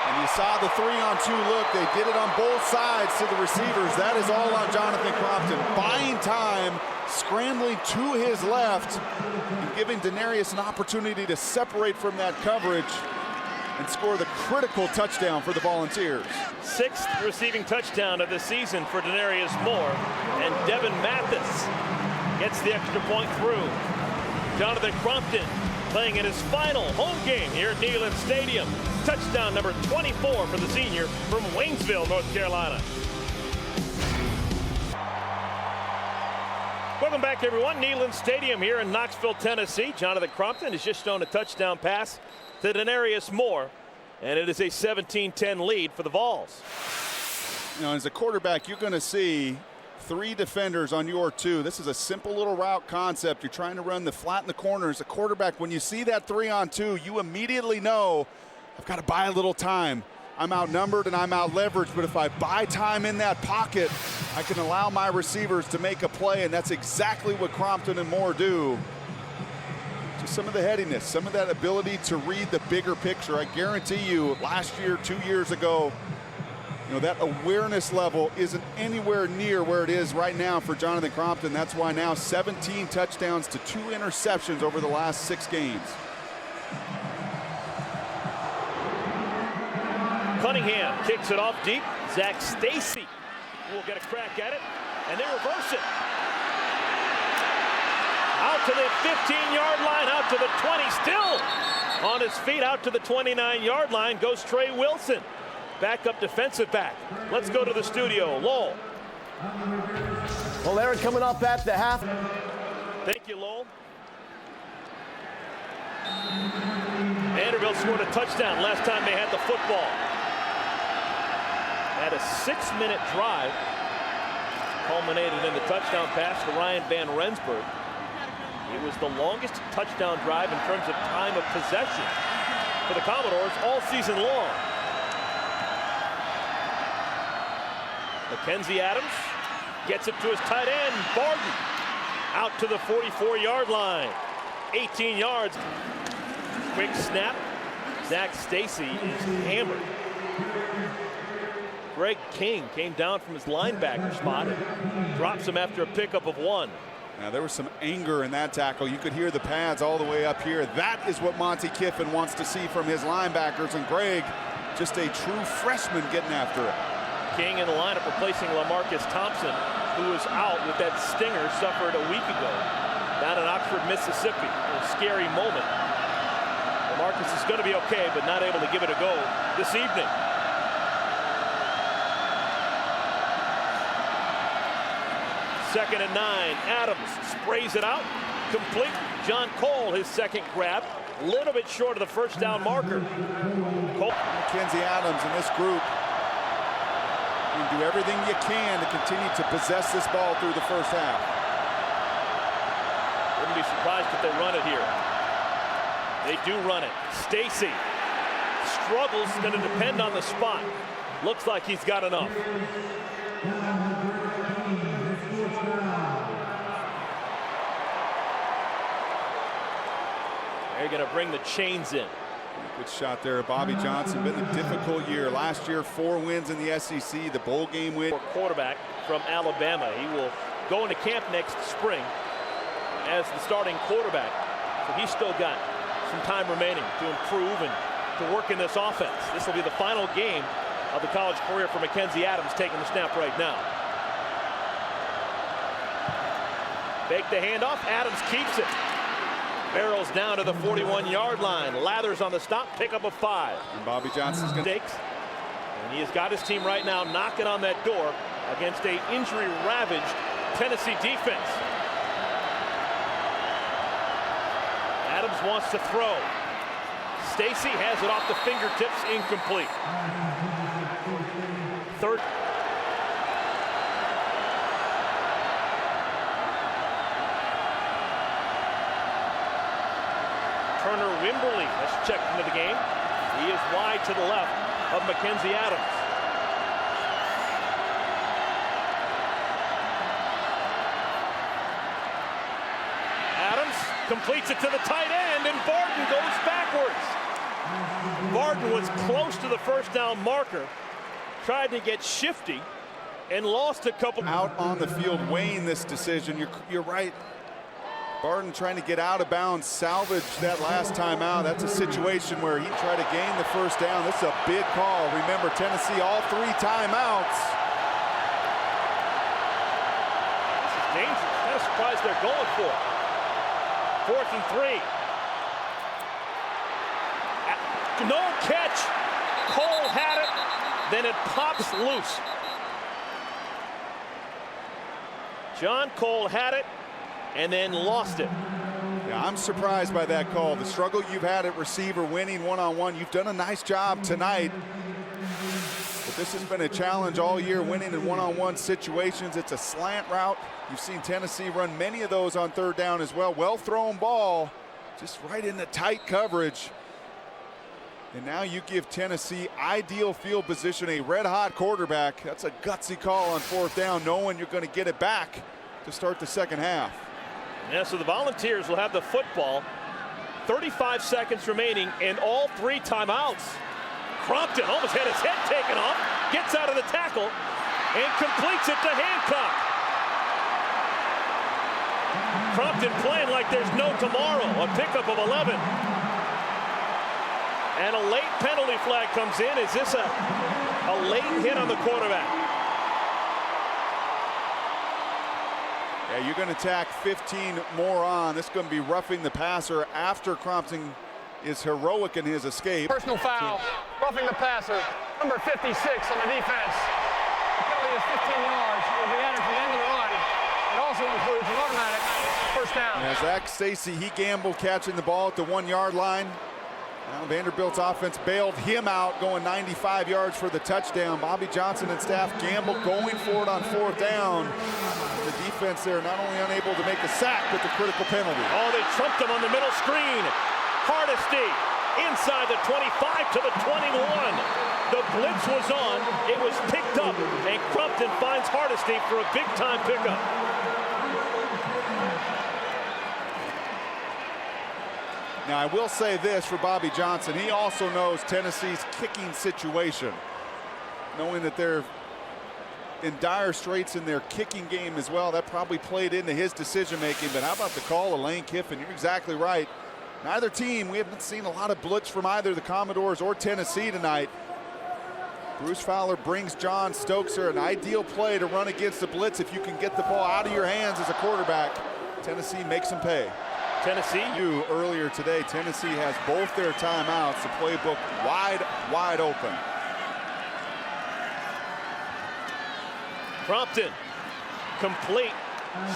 And you saw the 3-on-2 look. They did it on both sides to the receivers. That is all on Jonathan Crompton. Buying time, scrambling to his left, and giving Denarius an opportunity to separate from that coverage and score the critical touchdown for the Volunteers. 6th receiving touchdown of the season for Denarius Moore. And Devin Mathis gets the extra point through. Jonathan Crompton playing in his final home game here at Neyland Stadium. Touchdown number 24 for the senior from Waynesville, North Carolina. Welcome back, everyone. Neyland Stadium here in Knoxville, Tennessee. Jonathan Crompton has just thrown a touchdown pass to Denarius Moore, and it is a 17-10 lead for the Vols. You know, as a quarterback, you're going to see 3 defenders on your 2. This is a simple little route concept. You're trying to run the flat in the corners. A quarterback, when you see that 3-on-2, you immediately know I've got to buy a little time. I'm outnumbered and I'm out-leveraged, but if I buy time in that pocket, I can allow my receivers to make a play, and that's exactly what Crompton and Moore do. Just some of the headiness, some of that ability to read the bigger picture. I guarantee you, last year, 2 years ago, you know, that awareness level isn't anywhere near where it is right now for Jonathan Crompton. That's why now 17 touchdowns to 2 interceptions over the last 6 games. Cunningham kicks it off deep. Zach Stacy will get a crack at it, and they reverse it. Out to the 15-yard line, out to the 20, still on his feet, out to the 29-yard line goes Trey Wilson. Backup defensive back. Let's go to the studio. Lowell. Well, Aaron, coming up at the half. Thank you, Lowell. Vanderbilt scored a touchdown last time they had the football. Had a 6-minute drive, culminated in the touchdown pass to Ryan Van Rensburg. It was the longest touchdown drive in terms of time of possession for the Commodores all season long. Mackenzie Adams gets it to his tight end, Barden, out to the 44-yard line. 18 yards. Quick snap. Zach Stacy is hammered. Greg King came down from his linebacker spot and drops him after a pickup of 1. Now, there was some anger in that tackle. You could hear the pads all the way up here. That is what Monty Kiffin wants to see from his linebackers, and Greg, just a true freshman getting after it. King in the lineup replacing LaMarcus Thompson, who was out with that stinger suffered a week ago down in Oxford, Mississippi. A scary moment. LaMarcus is going to be okay, but not able to give it a go this evening. Second and 9. Adams sprays it out. Complete. John Cole, his second grab. A little bit short of the first down marker. Cole. Mackenzie Adams and this group can do everything you can to continue to possess this ball through the first half. Wouldn't be surprised if they run it here. They do run it. Stacy struggles, going to depend on the spot. Looks like he's got enough. They're going to bring the chains in. Good shot there. Bobby Johnson, been a difficult year. Last year, 4 wins in the SEC, the bowl game win. Quarterback from Alabama. He will go into camp next spring as the starting quarterback. So he's still got some time remaining to improve and to work in this offense. This will be the final game of the college career for Mackenzie Adams, taking the snap right now. Fake the handoff. Adams keeps it. Barrels down to the 41-yard line. Lathers on the stop. Pickup of 5. And Bobby Johnson's going to takes. And he has got his team right now knocking on that door against a injury-ravaged Tennessee defense. Adams wants to throw. Stacy has it off the fingertips, incomplete. Third. Turner Wimberly has checked into the game. He is wide to the left of Mackenzie Adams. Adams completes it to the tight end, and Barden goes backwards. Barden was close to the first down marker, tried to get shifty, and lost a couple. Out on the field weighing this decision. You're right. Barden trying to get out of bounds, salvage that last time out. That's a situation where he tried to gain the first down. This is a big call. Remember, Tennessee all 3 timeouts. This is dangerous. Kind of surprised they're going for it. 4th and 3. No catch. Cole had it. Then it pops loose. John Cole had it. and then lost it. Yeah, I'm surprised by that call. The struggle you've had at receiver winning one-on-one, you've done a nice job tonight. But this has been a challenge all year, winning in one-on-one situations. It's a slant route. You've seen Tennessee run many of those on third down as well. Well-thrown ball, just right into tight coverage. And now you give Tennessee ideal field position, a red-hot quarterback. That's a gutsy call on fourth down, knowing you're going to get it back to start the second half. Yeah, so the Volunteers will have the football. 35 seconds remaining and all 3 timeouts. Crompton almost had his head taken off, gets out of the tackle, and completes it to Hancock. Crompton playing like there's no tomorrow, a pickup of 11. And a late penalty flag comes in. Is this a late hit on the quarterback? Yeah, you're going to tack 15 more on. This is going to be roughing the passer after Crompton is heroic in his escape. Personal foul, roughing the passer, number 56 on the defense. The penalty is 15 yards. It will be added to the end of the run. It also includes an automatic first down. Now, Zach Stacy, he gambled catching the ball at the 1-yard line. Now Vanderbilt's offense bailed him out, going 95 yards for the touchdown. Bobby Johnson and staff gambled going for it on fourth down. The defense there not only unable to make the sack, but the critical penalty. Oh, they trumped him on the middle screen. Hardesty inside the 25 to the 21. The blitz was on. It was picked up, and Crompton finds Hardesty for a big-time pickup. Now, I will say this for Bobby Johnson. He also knows Tennessee's kicking situation, knowing that they're in dire straits in their kicking game as well. That probably played into his decision-making. But how about the call of Lane Kiffin? You're exactly right. Neither team, we haven't seen a lot of blitz from either the Commodores or Tennessee tonight. Bruce Fowler brings John Stokeser, an ideal play to run against the blitz. If you can get the ball out of your hands as a quarterback, Tennessee makes them pay. Tennessee. Earlier today, Tennessee has both their timeouts, the playbook wide open. Crompton, complete,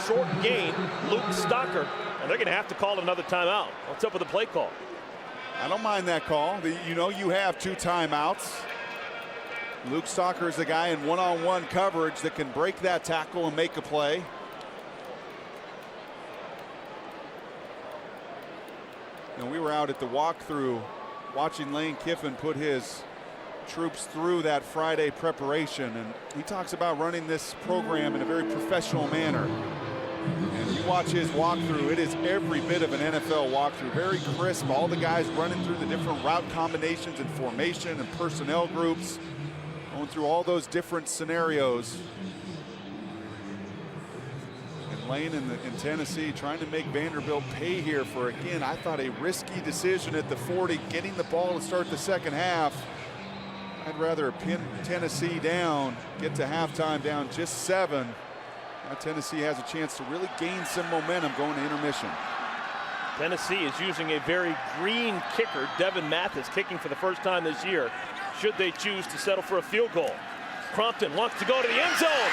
short gain, Luke Stocker, and they're going to have to call another timeout. What's up with the play call? I don't mind that call. You know you have 2 timeouts. Luke Stocker is the guy in one-on-one coverage that can break that tackle and make a play. And we were out at the walkthrough watching Lane Kiffin put his troops through that Friday preparation, and he talks about running this program in a very professional manner. And you watch his walkthrough, it is every bit of an NFL walkthrough, very crisp, all the guys running through the different route combinations and formation and personnel groups, going through all those different scenarios. Lane in Tennessee trying to make Vanderbilt pay here for, again, I thought a risky decision at the 40, getting the ball to start the second half. I'd rather pin Tennessee down, get to halftime down just 7. Now Tennessee has a chance to really gain some momentum going to intermission. Tennessee is using a very green kicker, Devin Mathis, kicking for the first time this year, should they choose to settle for a field goal. Crompton wants to go to the end zone.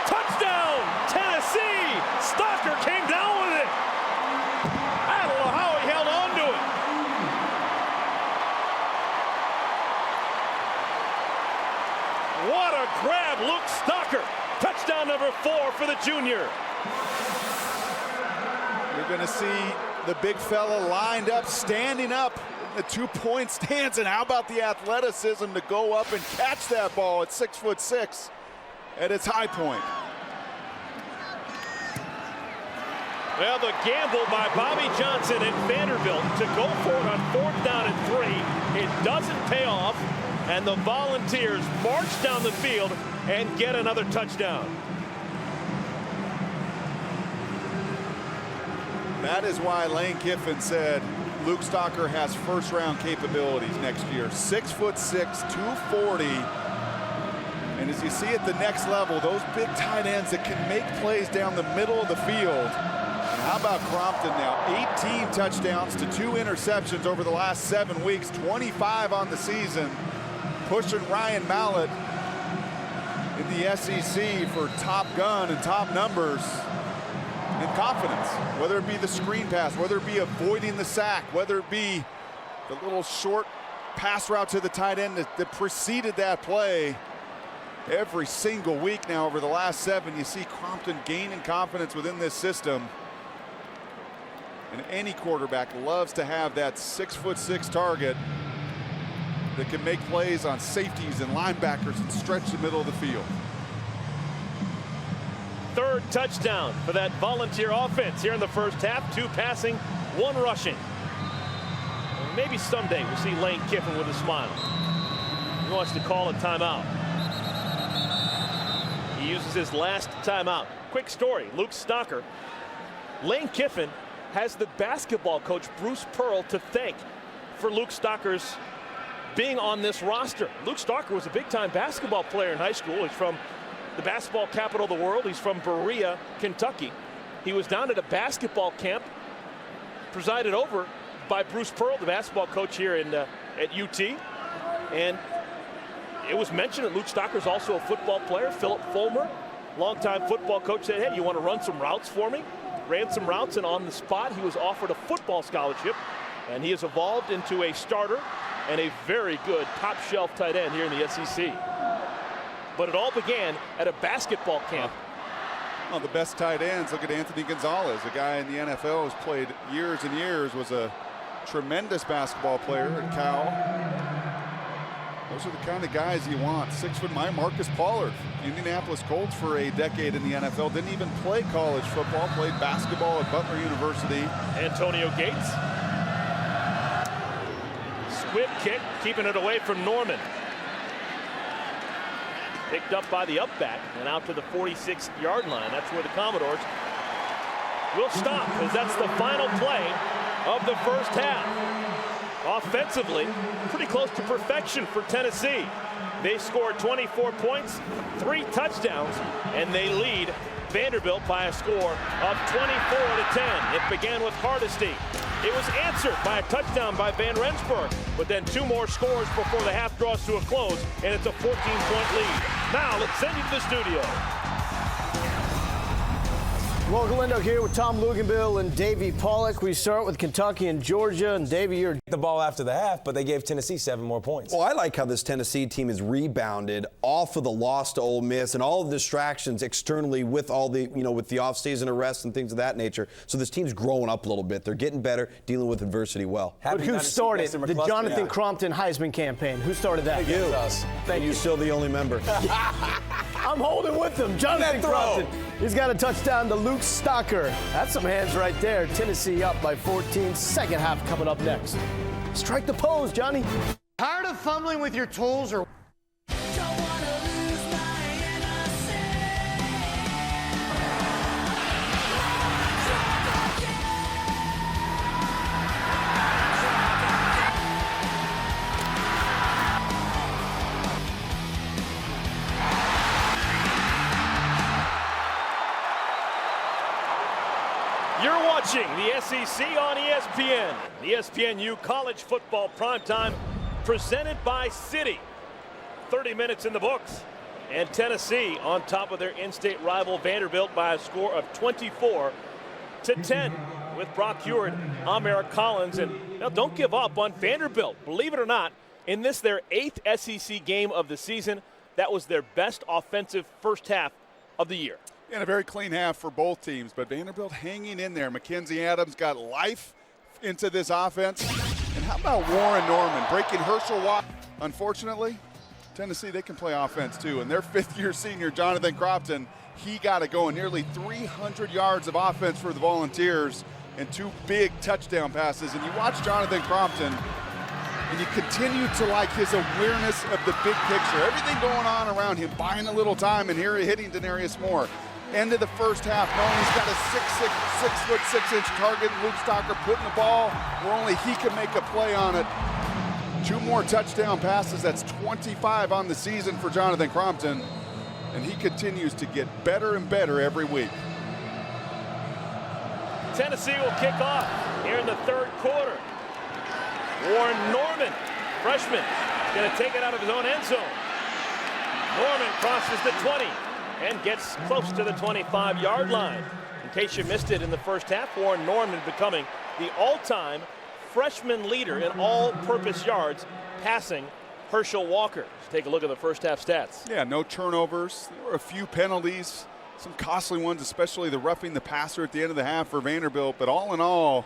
Touchdown, Tennessee! Stocker came down with it. I don't know how he held on to it. What a grab, Luke Stocker. Touchdown number 4 for the junior. You're going to see the big fella lined up, standing up in the 2-point stance. And how about the athleticism to go up and catch that ball at 6'6" at its high point. Well, the gamble by Bobby Johnson and Vanderbilt to go for it on 4th down and 3. It doesn't pay off, and the Volunteers march down the field and get another touchdown. That is why Lane Kiffin said Luke Stocker has first-round capabilities next year. 6'6", 240. And as you see at the next level, those big tight ends that can make plays down the middle of the field. And how about Crompton now? 18 touchdowns to 2 interceptions over the last 7 weeks, 25 on the season, pushing Ryan Mallett in the SEC for top gun and top numbers and confidence, whether it be the screen pass, whether it be avoiding the sack, whether it be the little short pass route to the tight end that preceded that play. Every single week now over the last 7, you see Crompton gaining confidence within this system. And any quarterback loves to have that 6'6" target that can make plays on safeties and linebackers and stretch the middle of the field. Third touchdown for that Volunteer offense here in the first half. 2 passing, 1 rushing. And maybe someday we'll see Lane Kiffin with a smile. He wants to call a timeout. He uses his last timeout. Quick story, Luke Stocker. Lane Kiffin has the basketball coach Bruce Pearl to thank for Luke Stocker's being on this roster. Luke Stocker was a big-time basketball player in high school. He's from the basketball capital of the world. He's from Berea, Kentucky. He was down at a basketball camp presided over by Bruce Pearl, the basketball coach here at UT. And it was mentioned that Luke Stocker is also a football player. Philip Fulmer, longtime football coach, said, hey, you want to run some routes for me? Ran some routes, and on the spot, he was offered a football scholarship. And he has evolved into a starter and a very good top-shelf tight end here in the SEC. But it all began at a basketball camp. Well, the best tight ends, look at Anthony Gonzalez, a guy in the NFL who's played years and years, was a tremendous basketball player at Cal. Those are the kind of guys you want. 6'9" Marcus Pollard, Indianapolis Colts for a decade in the NFL. Didn't even play college football, played basketball at Butler University. Antonio Gates. Squib kick, keeping it away from Norman. Picked up by the up back and out to the 46-yard line. That's where the Commodores will stop, because that's the final play of the first half. Offensively, pretty close to perfection for Tennessee. They scored 24 points, 3 touchdowns, and they lead Vanderbilt by a score of 24-10. It began with Hardesty. It was answered by a touchdown by Van Rensburg, but then 2 more scores before the half draws to a close, and it's a 14-point lead. Now let's send you to the studio. Well, Galindo here with Tom Luganbill and Davey Pollock. We start with Kentucky and Georgia. And Davey, you're the ball after the half, but they gave Tennessee 7 more points. Well, I like how this Tennessee team has rebounded off of the loss to Ole Miss and all of the distractions externally with all the, with the offseason arrests and things of that nature. So this team's growing up a little bit. They're getting better, dealing with adversity well. But who started the Jonathan Crompton Heisman campaign? Who started that? You. Thank you. You're still the only member. I'm holding with him. Jonathan Crompton. He's got a touchdown to Luke Stocker. That's some hands right there. Tennessee up by 14. Second half coming up next. Strike the pose, Johnny. Tired of fumbling with your tools or Watching the SEC on ESPN. The ESPNU College Football Primetime presented by Citi. 30 minutes in the books. And Tennessee on top of their in-state rival Vanderbilt by a score of 24-10 with Brock Heward, Amir Collins. And now don't give up on Vanderbilt. Believe it or not, in this their 8th SEC game of the season, that was their best offensive first half of the year. And a very clean half for both teams, but Vanderbilt hanging in there. Mackenzie Adams got life into this offense. And how about Warren Norman breaking Herschel Watt? Unfortunately, Tennessee, they can play offense too. And their 5th-year senior, Jonathan Crompton, he got it going. Nearly 300 yards of offense for the Volunteers and 2 big touchdown passes. And you watch Jonathan Crompton, and you continue to like his awareness of the big picture. Everything going on around him, buying a little time, and here hitting Denarius Moore. End of the first half, knowing he's got a 6'6" target. Luke Stocker putting the ball where only he can make a play on it. 2 more touchdown passes. That's 25 on the season for Jonathan Crompton. And he continues to get better and better every week. Tennessee will kick off here in the 3rd quarter. Warren Norman, freshman, going to take it out of his own end zone. Norman crosses the 20 and gets close to the 25-yard line. In case you missed it in the first half, Warren Norman becoming the all-time freshman leader in all-purpose yards, passing Herschel Walker. Let's take a look at the first half stats. Yeah, no turnovers. There were a few penalties, some costly ones, especially the roughing the passer at the end of the half for Vanderbilt. But all in all,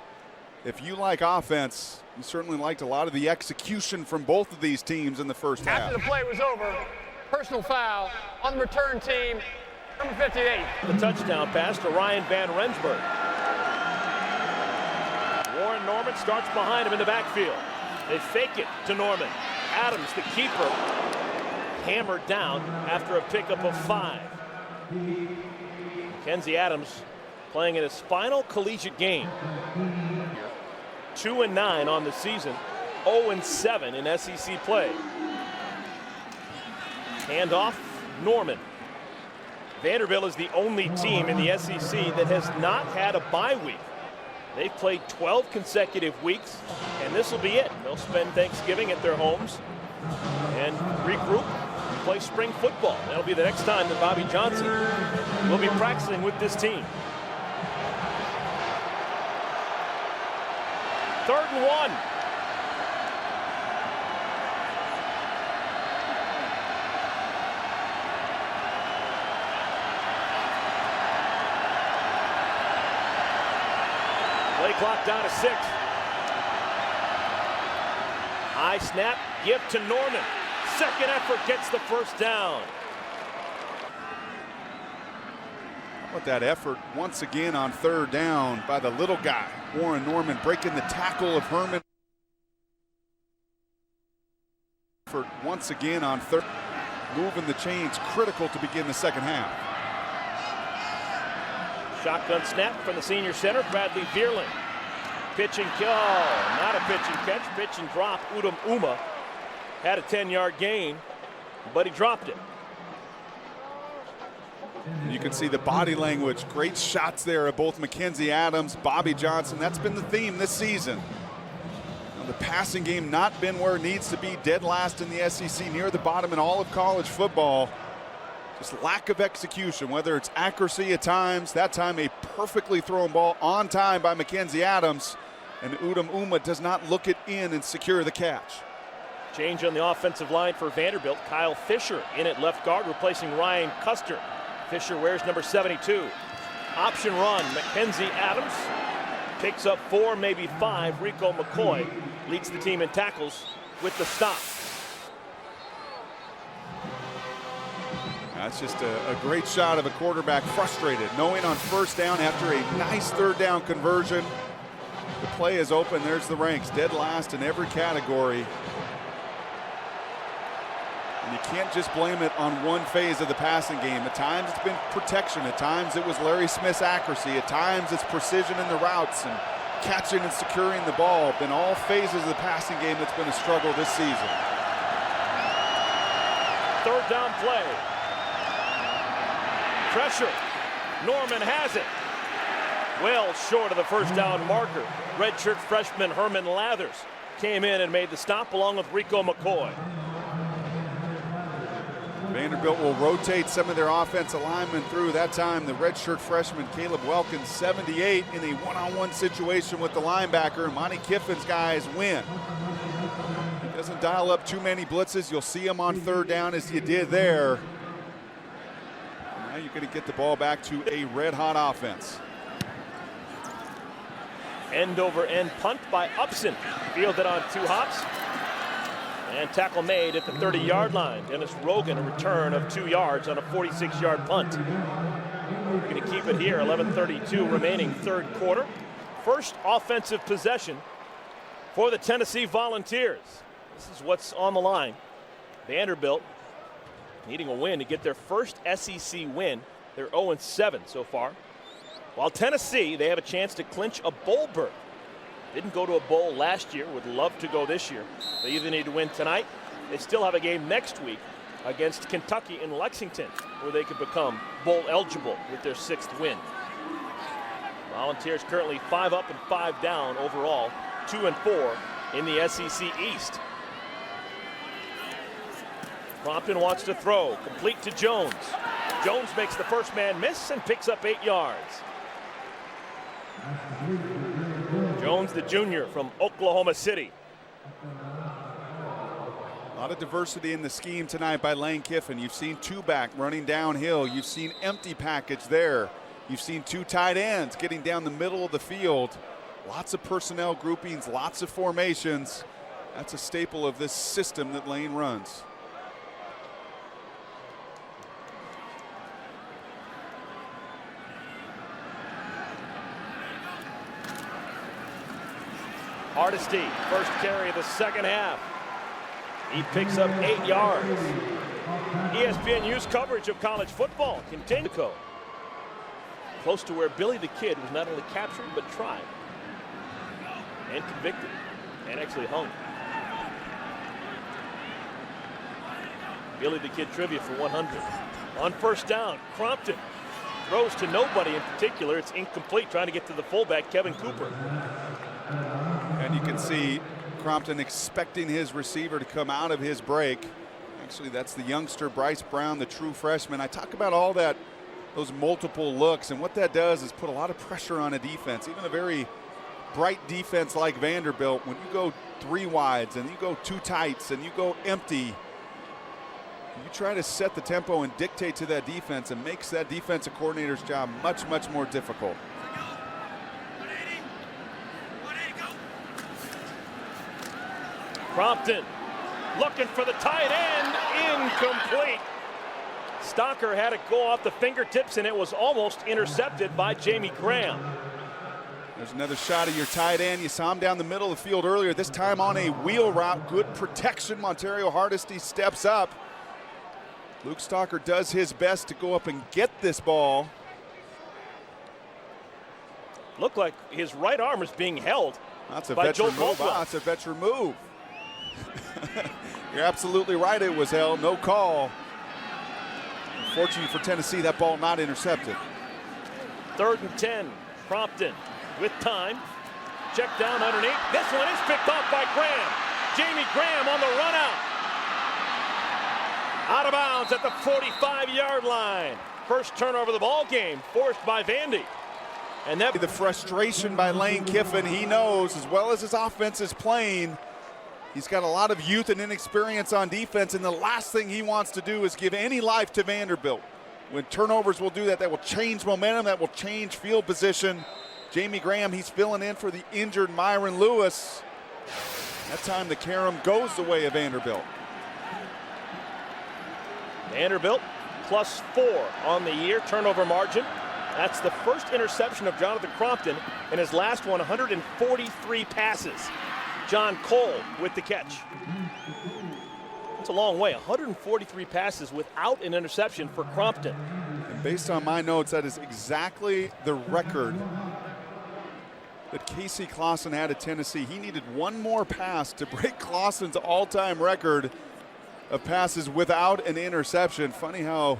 if you like offense, you certainly liked a lot of the execution from both of these teams in the first half. After the play was over, personal foul on the return team, number 58. The touchdown pass to Ryan Van Rensburg. Warren Norman starts behind him in the backfield. They fake it to Norman. Adams, the keeper, hammered down after a pickup of 5. Mackenzie Adams playing in his final collegiate game. 2-9 on the season, 0-7 in SEC play. Handoff, Norman. Vanderbilt is the only team in the SEC that has not had a bye week. They've played 12 consecutive weeks, and this will be it. They'll spend Thanksgiving at their homes and regroup and play spring football. That'll be the next time that Bobby Johnson will be practicing with this team. 3rd and 1. Play clock down to 6. High snap, give to Norman. Second effort gets the first down. How about that effort once again on 3rd down by the little guy, Warren Norman, breaking the tackle of Herman. Effort once again on 3rd, moving the chains, critical to begin the second half. Shotgun snap from the senior center, Bradley Vierling. Pitch and kill, not a pitch and catch, pitch and drop. Udom Uma had a 10-yard gain, but he dropped it. You can see the body language, great shots there of both Mackenzie Adams, Bobby Johnson. That's been the theme this season. Now, the passing game not been where it needs to be, dead last in the SEC, near the bottom in all of college football. Just lack of execution, whether it's accuracy at times, that time a perfectly thrown ball on time by Mackenzie Adams, and Udom Uma does not look it in and secure the catch. Change on the offensive line for Vanderbilt. Kyle Fisher in at left guard, replacing Ryan Custer. Fisher wears number 72. Option run, Mackenzie Adams picks up 4, maybe 5. Rico McCoy leads the team in tackles with the stop. That's just a great shot of a quarterback frustrated, knowing on 1st down after a nice 3rd down conversion, the play is open. There's the ranks, dead last in every category. And you can't just blame it on one phase of the passing game. At times it's been protection. At times it was Larry Smith's accuracy. At times it's precision in the routes and catching and securing the ball. Been all phases of the passing game that's been a struggle this season. 3rd down play. Pressure. Norman has it. Well short of the 1st down marker. Redshirt freshman Herman Lathers came in and made the stop along with Rico McCoy. Vanderbilt will rotate some of their offensive linemen through. That time, the redshirt freshman Caleb Welkins, 78, in a one-on-one situation with the linebacker. Monty Kiffin's guys win. He doesn't dial up too many blitzes. You'll see him on 3rd down as you did there. Now you're going to get the ball back to a red-hot offense. End-over-end punt by Upson. Fielded on 2 hops. And tackle made at the 30-yard line. Dennis Rogan, a return of 2 yards on a 46-yard punt. We're going to keep it here. 11:32 remaining 3rd quarter. First offensive possession for the Tennessee Volunteers. This is what's on the line. Vanderbilt needing a win to get their first SEC win. They're 0-7 so far. While Tennessee, they have a chance to clinch a bowl berth. Didn't go to a bowl last year, would love to go this year. They either need to win tonight. They still have a game next week against Kentucky in Lexington, where they could become bowl eligible with their 6th win. Volunteers currently 5 up and 5 down overall, 2-4 in the SEC East. Crompton wants to throw, complete to Jones. Jones makes the first man miss and picks up 8 yards. Jones, the junior from Oklahoma City. A lot of diversity in the scheme tonight by Lane Kiffin. You've seen 2-back running downhill. You've seen empty package there. You've seen 2 tight ends getting down the middle of the field. Lots of personnel groupings, lots of formations. That's a staple of this system that Lane runs. Hardesty, first carry of the second half. He picks up 8 yards. ESPNU's coverage of college football continues. Close to where Billy the Kid was not only captured but tried and convicted and actually hung. Billy the Kid trivia for 100. On first down, Crompton throws to nobody in particular. It's incomplete, trying to get to the fullback, Kevin Cooper. And you can see Crompton expecting his receiver to come out of his break. Actually, that's the youngster Bryce Brown, the true freshman. I talk about all that, those multiple looks, and what that does is put a lot of pressure on a defense, even a very bright defense like Vanderbilt. When you go 3 wides and you go 2 tights and you go empty, you try to set the tempo and dictate to that defense, and makes that defensive coordinator's job much, much more difficult. Crompton looking for the tight end, incomplete. Stocker had it go off the fingertips, and it was almost intercepted by Jamie Graham. There's another shot of your tight end. You saw him down the middle of the field earlier, this time on a wheel route. Good protection. Montario Hardesty steps up. Luke Stocker does his best to go up and get this ball. Looked like his right arm is being held. That's a by Joe veteran move. Caldwell. That's a veteran move. You're absolutely right, it was held, no call. Unfortunately for Tennessee, that ball not intercepted. 3rd and 10, Crompton with time. Check down underneath. This one is picked off by Graham. Jamie Graham on the run out. Out of bounds at the 45-yard line. First turnover of the ball game, forced by Vandy. And that the frustration by Lane Kiffin. He knows, as well as his offense is playing, he's got a lot of youth and inexperience on defense, and the last thing he wants to do is give any life to Vanderbilt. When turnovers will do that, that will change momentum, that will change field position. Jamie Graham, he's filling in for the injured Myron Lewis. That time the carom goes the way of Vanderbilt. Vanderbilt +4 on the year turnover margin. That's the first interception of Jonathan Crompton, and his last 143 passes. John Cole with the catch. It's a long way, 143 passes without an interception for Crompton. And based on my notes, that is exactly the record that Casey Clausen had at Tennessee. He needed one more pass to break Clausen's all-time record of passes without an interception. Funny how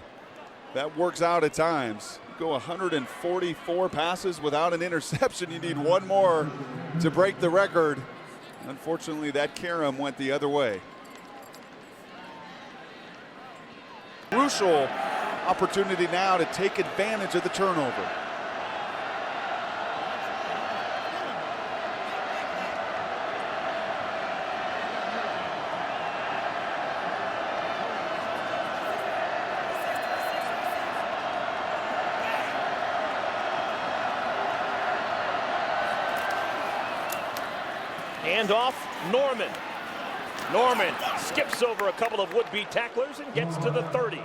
that works out at times. You go 144 passes without an interception. You need one more to break the record. Unfortunately, that carom went the other way. Crucial opportunity now to take advantage of the turnover. Handoff, Norman. Norman skips over a couple of would-be tacklers and gets to the 30. You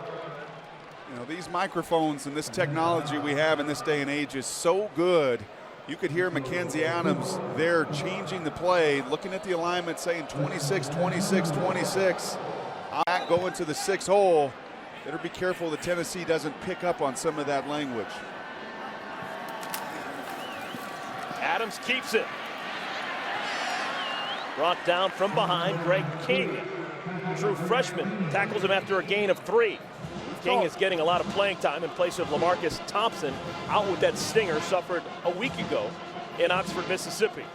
know, these microphones and this technology we have in this day and age is so good. You could hear Mackenzie Adams there changing the play, looking at the alignment, saying 26, 26, 26. I'm going to the 6 hole. Better be careful that Tennessee doesn't pick up on some of that language. Adams keeps it. Brought down from behind, Greg King. True freshman tackles him after a gain of 3. King is getting a lot of playing time in place of LaMarcus Thompson, out with that stinger suffered a week ago in Oxford, Mississippi.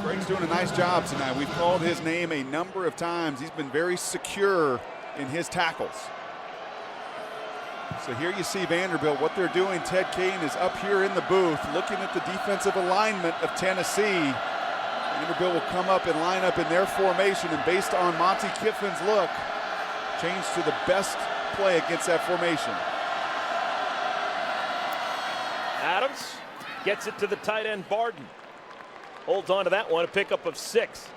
Greg's doing a nice job tonight. We've called his name a number of times. He's been very secure in his tackles. So here you see Vanderbilt, what they're doing. Ted Kane is up here in the booth looking at the defensive alignment of Tennessee. Vanderbilt will come up and line up in their formation, and based on Monty Kiffin's look, change to the best play against that formation. Adams gets it to the tight end, Barden. Holds on to that one, a pickup of 6.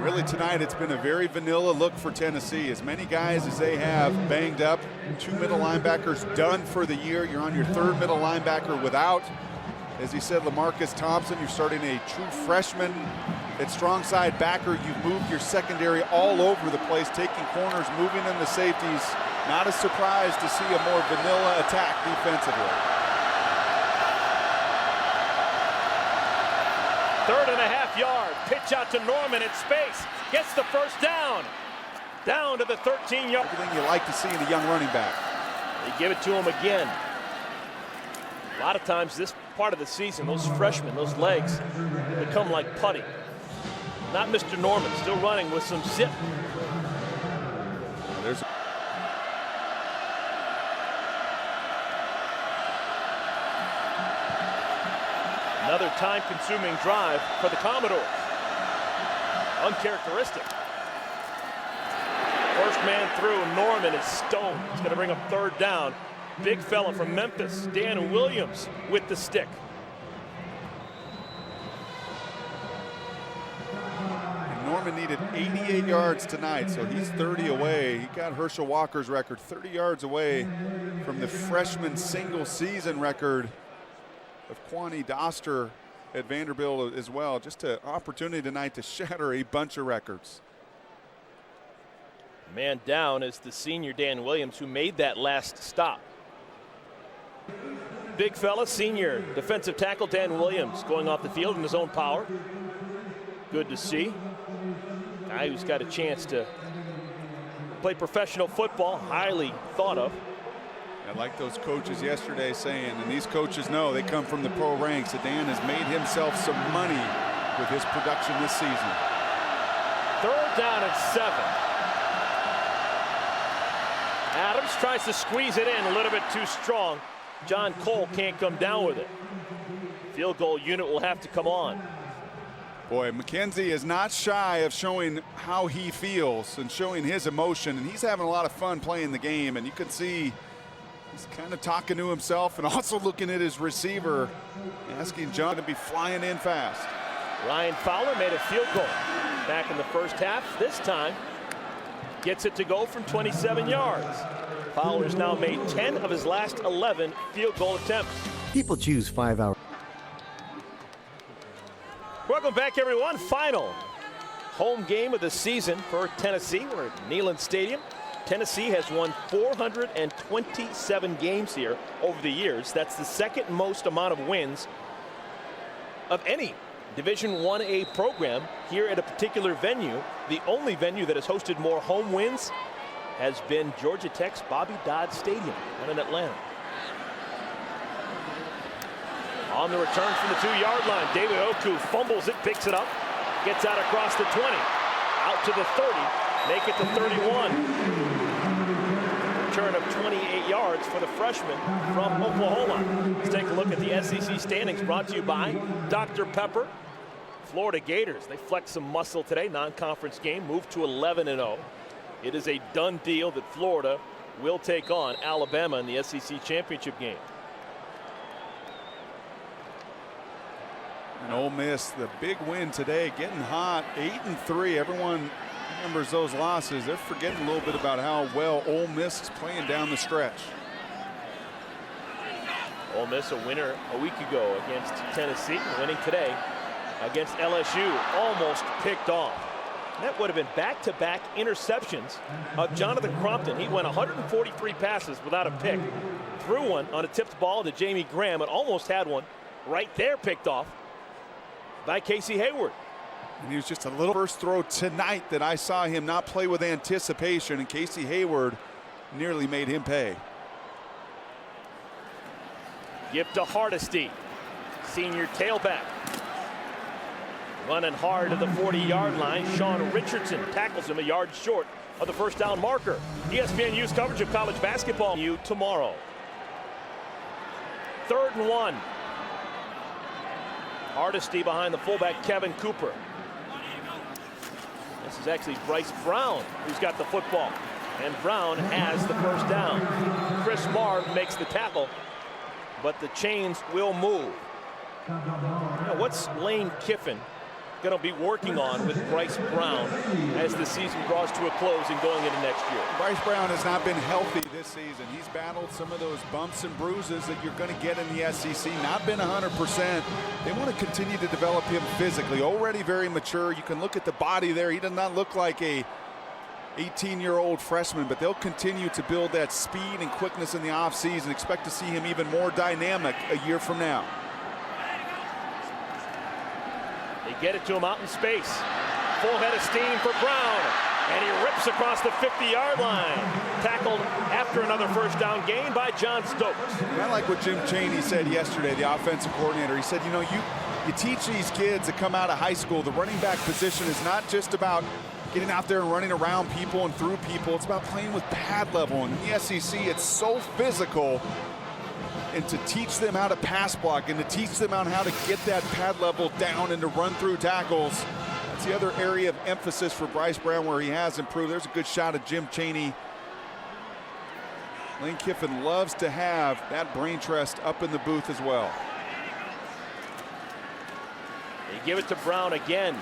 Really tonight it's been a very vanilla look for Tennessee. As many guys as they have banged up, 2 middle linebackers done for the year. You're on your 3rd middle linebacker without, as he said, LaMarcus Thompson. You're starting a true freshman at strong side backer. You've moved your secondary all over the place, taking corners, moving in the safeties. Not a surprise to see a more vanilla attack defensively. 3.5 yard. Pitch out to Norman in space. Gets the first down. Down to the 13-yard. Everything you like to see in a young running back. They give it to him again. A lot of times this part of the season, those freshmen, those legs, they come like putty. Not Mr. Norman, still running with some zip. There's another time-consuming drive for the Commodores. Uncharacteristic. First man through, Norman is stoned. He's going to bring up 3rd down. Big fella from Memphis, Dan Williams with the stick. Norman needed 88 yards tonight, so he's 30 away. He got Herschel Walker's record, 30 yards away from the freshman single-season record of Kwani Doster at Vanderbilt as well. Just an opportunity tonight to shatter a bunch of records. Man down is the senior Dan Williams, who made that last stop. Big fella, senior defensive tackle Dan Williams going off the field in his own power. Good to see. Guy who's got a chance to play professional football, highly thought of. I like those coaches yesterday saying, and these coaches know they come from the pro ranks, that Dan has made himself some money with his production this season. 3rd down and 7. Adams tries to squeeze it in a little bit too strong. John Cole can't come down with it. Field goal unit will have to come on. Boy, McKenzie is not shy of showing how he feels and showing his emotion, and he's having a lot of fun playing the game, and you can see he's kind of talking to himself and also looking at his receiver, asking John to be flying in fast. Ryan Fowler made a field goal back in the first half. This time gets it to go from 27 yards. Fowler's now made 10 of his last 11 field goal attempts. People choose 5 hours. Welcome back, everyone. Final home game of the season for Tennessee. We're at Neyland Stadium. Tennessee has won 427 games here over the years. That's the 2nd most amount of wins of any Division 1A program here at a particular venue. The only venue that has hosted more home wins has been Georgia Tech's Bobby Dodd Stadium down in Atlanta. On the return from the 2-yard line, David Oku fumbles it, picks it up, gets out across the 20, out to the 30, make it to 31. Return of 28 yards for the freshman from Oklahoma. Let's take a look at the SEC standings, brought to you by Dr. Pepper. Florida Gators, they flexed some muscle today, non-conference game, moved to 11-0. It is a done deal that Florida will take on Alabama in the SEC championship game. And Ole Miss, the big win today, getting hot, 8-3. Everyone remembers those losses. They're forgetting a little bit about how well Ole Miss is playing down the stretch. Ole Miss a winner a week ago against Tennessee, winning today against LSU, almost picked off. That would have been back-to-back interceptions of Jonathan Crompton. He went 143 passes without a pick. Threw one on a tipped ball to Jamie Graham and almost had one right there picked off by Casey Hayward. And he was just a little first throw tonight that I saw him not play with anticipation, and Casey Hayward nearly made him pay. Give to Hardesty, senior tailback. Running hard to the 40-yard line. Sean Richardson tackles him a yard short of the first down marker. ESPNU's coverage of college basketball tomorrow. 3rd and 1. Hardesty behind the fullback Kevin Cooper. This is actually Bryce Brown who's got the football. And Brown has the first down. Chris Marr makes the tackle, but the chains will move. What's Lane Kiffin going to be working on with Bryce Brown as the season draws to a close and going into next year? Bryce Brown has not been healthy this season. He's battled some of those bumps and bruises that you're going to get in the SEC. Not been 100%. They want to continue to develop him physically. Already very mature. You can look at the body there. He does not look like a 18-year-old freshman, but they'll continue to build that speed and quickness in the offseason. Expect to see him even more dynamic a year from now. They get it to him out in space. Full head of steam for Brown. And he rips across the 50-yard line. Tackled after another first down gain by John Stokes. I like what Jim Chaney said yesterday, the offensive coordinator. He said, you know, you teach these kids that come out of high school, the running back position is not just about getting out there and running around people and through people. It's about playing with pad level. And in the SEC, it's so physical. And to teach them how to pass block and to teach them on how to get that pad level down and to run through tackles. That's the other area of emphasis for Bryce Brown where he has improved. There's a good shot of Jim Chaney. Lane Kiffin loves to have that brain trust up in the booth as well. They give it to Brown again.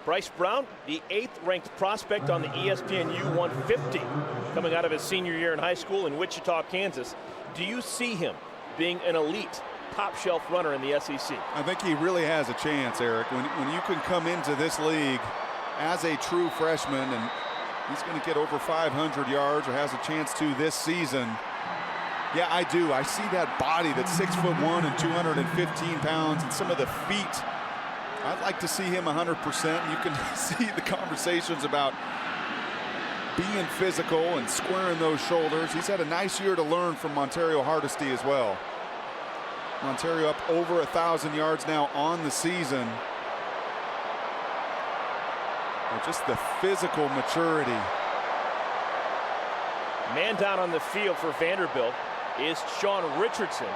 Bryce Brown, the 8th ranked prospect on the ESPNU 150, coming out of his senior year in high school in Wichita, Kansas. Do you see him being an elite, top-shelf runner in the SEC? I think he really has a chance, Eric. When you can come into this league as a true freshman, and he's going to get over 500 yards or has a chance to this season. Yeah, I do. I see that body that's 6'1" and 215 pounds, and some of the feet. I'd like to see him 100%. You can see the conversations about being physical and squaring those shoulders. He's had a nice year to learn from Montario Hardesty as well. Montario up over 1,000 yards now on the season. But just the physical maturity. Man down on the field for Vanderbilt is Sean Richardson,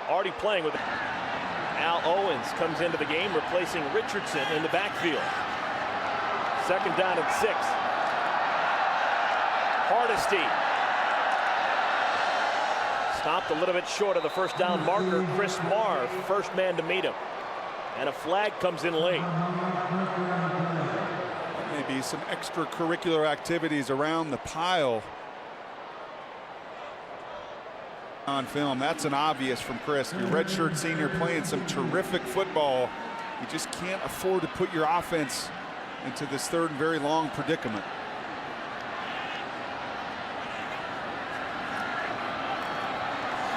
already playing with Al Owens comes into the game, replacing Richardson in the backfield. 2nd down and 6. Hardesty stopped a little bit short of the first down marker. Chris Marr, first man to meet him. And a flag comes in late. Maybe some extracurricular activities around the pile on film. That's an obvious from Chris. Your redshirt senior playing some terrific football. You just can't afford to put your offense into this 3rd and very long predicament.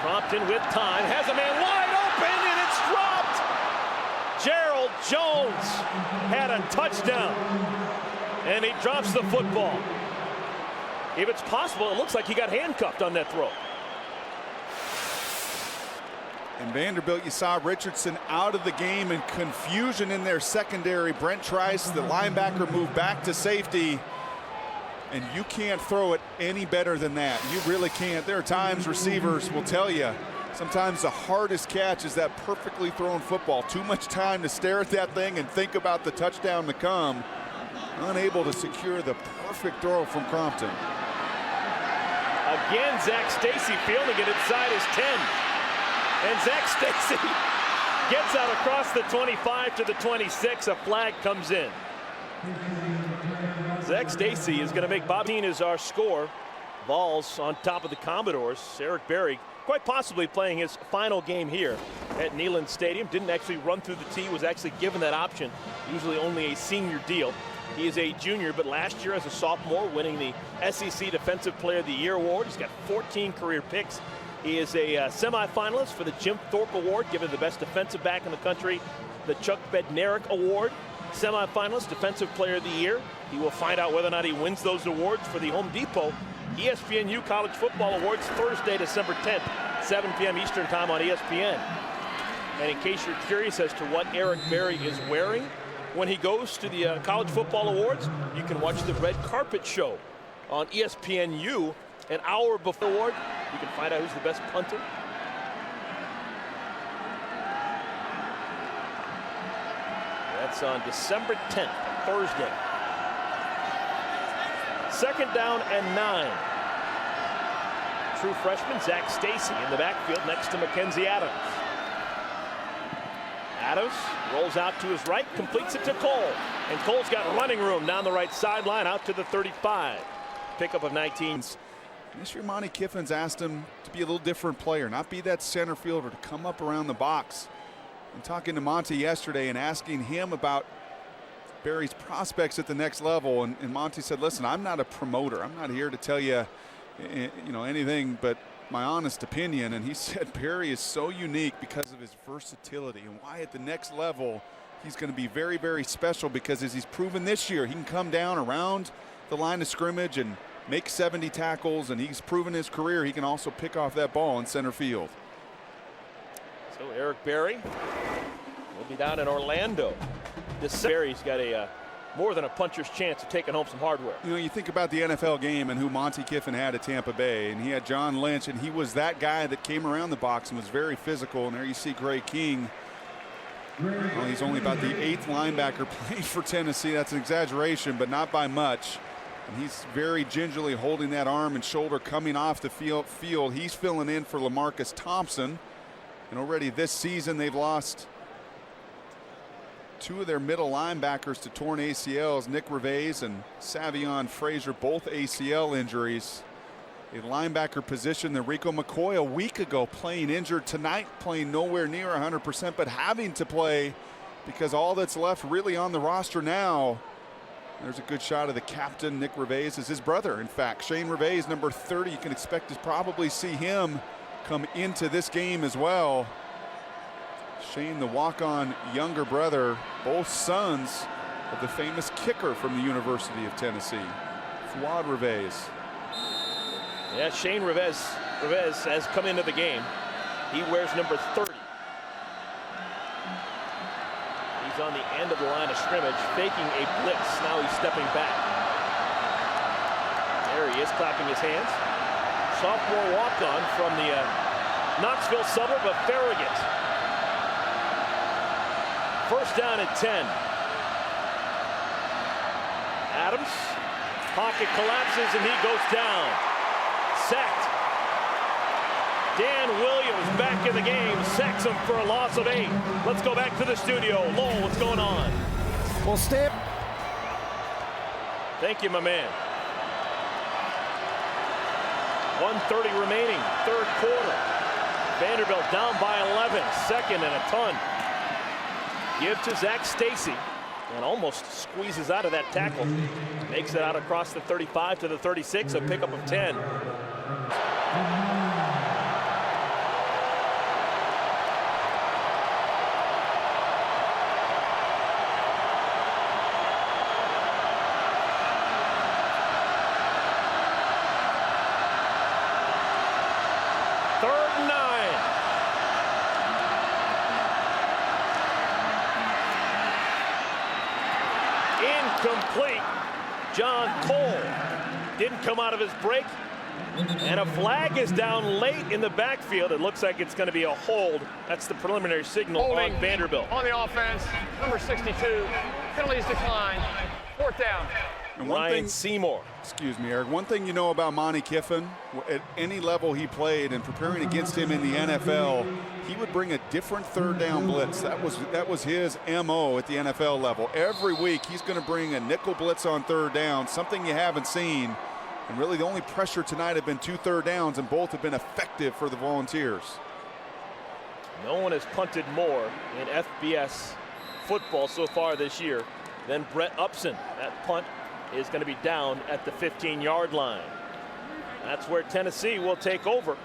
Crompton with time, has a man wide open, and it's dropped. Gerald Jones had a touchdown, and he drops the football. If it's possible, it looks like he got handcuffed on that throw. In Vanderbilt, you saw Richardson out of the game and confusion in their secondary. Brent Trice, the linebacker, moved back to safety. And you can't throw it any better than that. You really can't. There are times receivers will tell you, sometimes the hardest catch is that perfectly thrown football. Too much time to stare at that thing and think about the touchdown to come. Unable to secure the perfect throw from Crompton. Again, Zach Stacy fielding it inside his 10. And Zach Stacy gets out across the 25 to the 26. A flag comes in. Zach Stacy is going to make Bob Dean as our score. Vols on top of the Commodores. Eric Berry quite possibly playing his final game here at Neyland Stadium. Didn't actually run through the tee, was actually given that option. Usually only a senior deal. He is a junior, but last year as a sophomore winning the SEC Defensive Player of the Year award. He's got 14 career picks. He is a semifinalist for the Jim Thorpe Award, given the best defensive back in the country. The Chuck Bednarik Award, semifinalist, Defensive Player of the Year. He will find out whether or not he wins those awards for the Home Depot ESPNU College Football Awards Thursday, December 10th, 7 p.m. Eastern Time on ESPN. And in case you're curious as to what Eric Berry is wearing when he goes to the College Football Awards, you can watch the red carpet show on ESPNU an hour before the award. You can find out who's the best punter. That's on December 10th, Thursday. 2nd down and 9. True freshman Zach Stacy in the backfield next to Mackenzie Adams. Adams rolls out to his right, completes it to Cole. And Cole's got running room down the right sideline out to the 35. Pickup of 19. This year, Monty Kiffin's asked him to be a little different player, not be that center fielder, to come up around the box. And talking to Monty yesterday and asking him about Berry's prospects at the next level, and Monty said, listen, I'm not a promoter. I'm not here to tell you, anything but my honest opinion. And he said Berry is so unique because of his versatility and why at the next level he's going to be very, very special, because as he's proven this year, he can come down around the line of scrimmage and make 70 tackles, and he's proven his career he can also pick off that ball in center field. So Eric Berry will be down in Orlando. This Berry's got a more than a puncher's chance of taking home some hardware. You know, you think about the NFL game and who Monty Kiffin had at Tampa Bay, and he had John Lynch, and he was that guy that came around the box and was very physical. And there you see Gray King. Well, he's only about the 8th linebacker playing for Tennessee. That's an exaggeration, but not by much. And he's very gingerly holding that arm and shoulder coming off the field. He's filling in for LaMarcus Thompson. And already this season, they've lost 2 of their middle linebackers to torn ACLs, Nick Reveiz and Savion Frazier, both ACL injuries. A linebacker position that Rico McCoy a week ago playing injured, tonight playing nowhere near 100%, but having to play because all that's left really on the roster now. There's a good shot of the captain, Nick Reveiz, is his brother. In fact, Shane Reveiz, number 30, you can expect to probably see him come into this game as well. Shane, the walk-on younger brother, both sons of the famous kicker from the University of Tennessee, Fuad Reveiz. Yeah, Shane Reveiz has come into the game. He wears number 30. He's on the end of the line of scrimmage, faking a blitz. Now he's stepping back. There he is, clapping his hands. Sophomore walk-on from the Knoxville suburb of Farragut. 1st down and 10. Adams, pocket collapses and he goes down. Sacked. Dan Williams back in the game, sacks him for a loss of 8. Let's go back to the studio. Lowell, what's going on? Well, Stan. Thank you, my man. 1:30 remaining, 3rd quarter. Vanderbilt down by 11, 2nd and a ton. Give to Zach Stacy, and almost squeezes out of that tackle. Makes it out across the 35 to the 36, a pickup of 10. Incomplete. John Cole didn't come out of his break, and a flag is down late in the backfield. It looks like it's going to be a hold. That's the preliminary signal Holding on Vanderbilt. On the offense, number 62. Penalties decline. 4th down. And Ryan Seymour. Excuse me, Eric. One thing you know about Monty Kiffin, at any level he played and preparing against him in the NFL, he would bring a different 3rd down blitz. That was his MO at the NFL level. Every week he's going to bring a nickel blitz on 3rd down, something you haven't seen. And really the only pressure tonight have been 2 3rd downs, and both have been effective for the Volunteers. No one has punted more in FBS football so far this year than Brett Upson. That punt is going to be down at the 15-yard line. That's where Tennessee will take over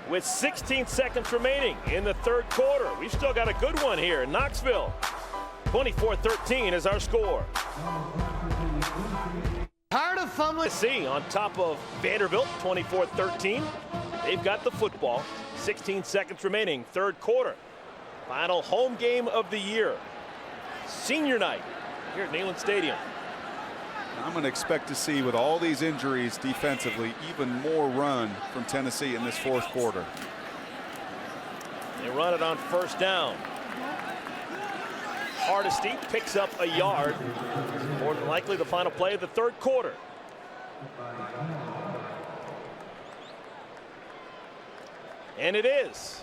with 16 seconds remaining in the 3rd quarter. We've still got a good one here in Knoxville. 24-13 is our score. Tired of fumbling. Tennessee on top of Vanderbilt, 24-13. They've got the football. 16 seconds remaining, 3rd quarter. Final home game of the year. Senior night here at Neyland Stadium. I'm going to expect to see, with all these injuries defensively, even more run from Tennessee in this fourth quarter. They run it on first down. Hardesty picks up a yard. More than likely the final play of the third quarter. And it is.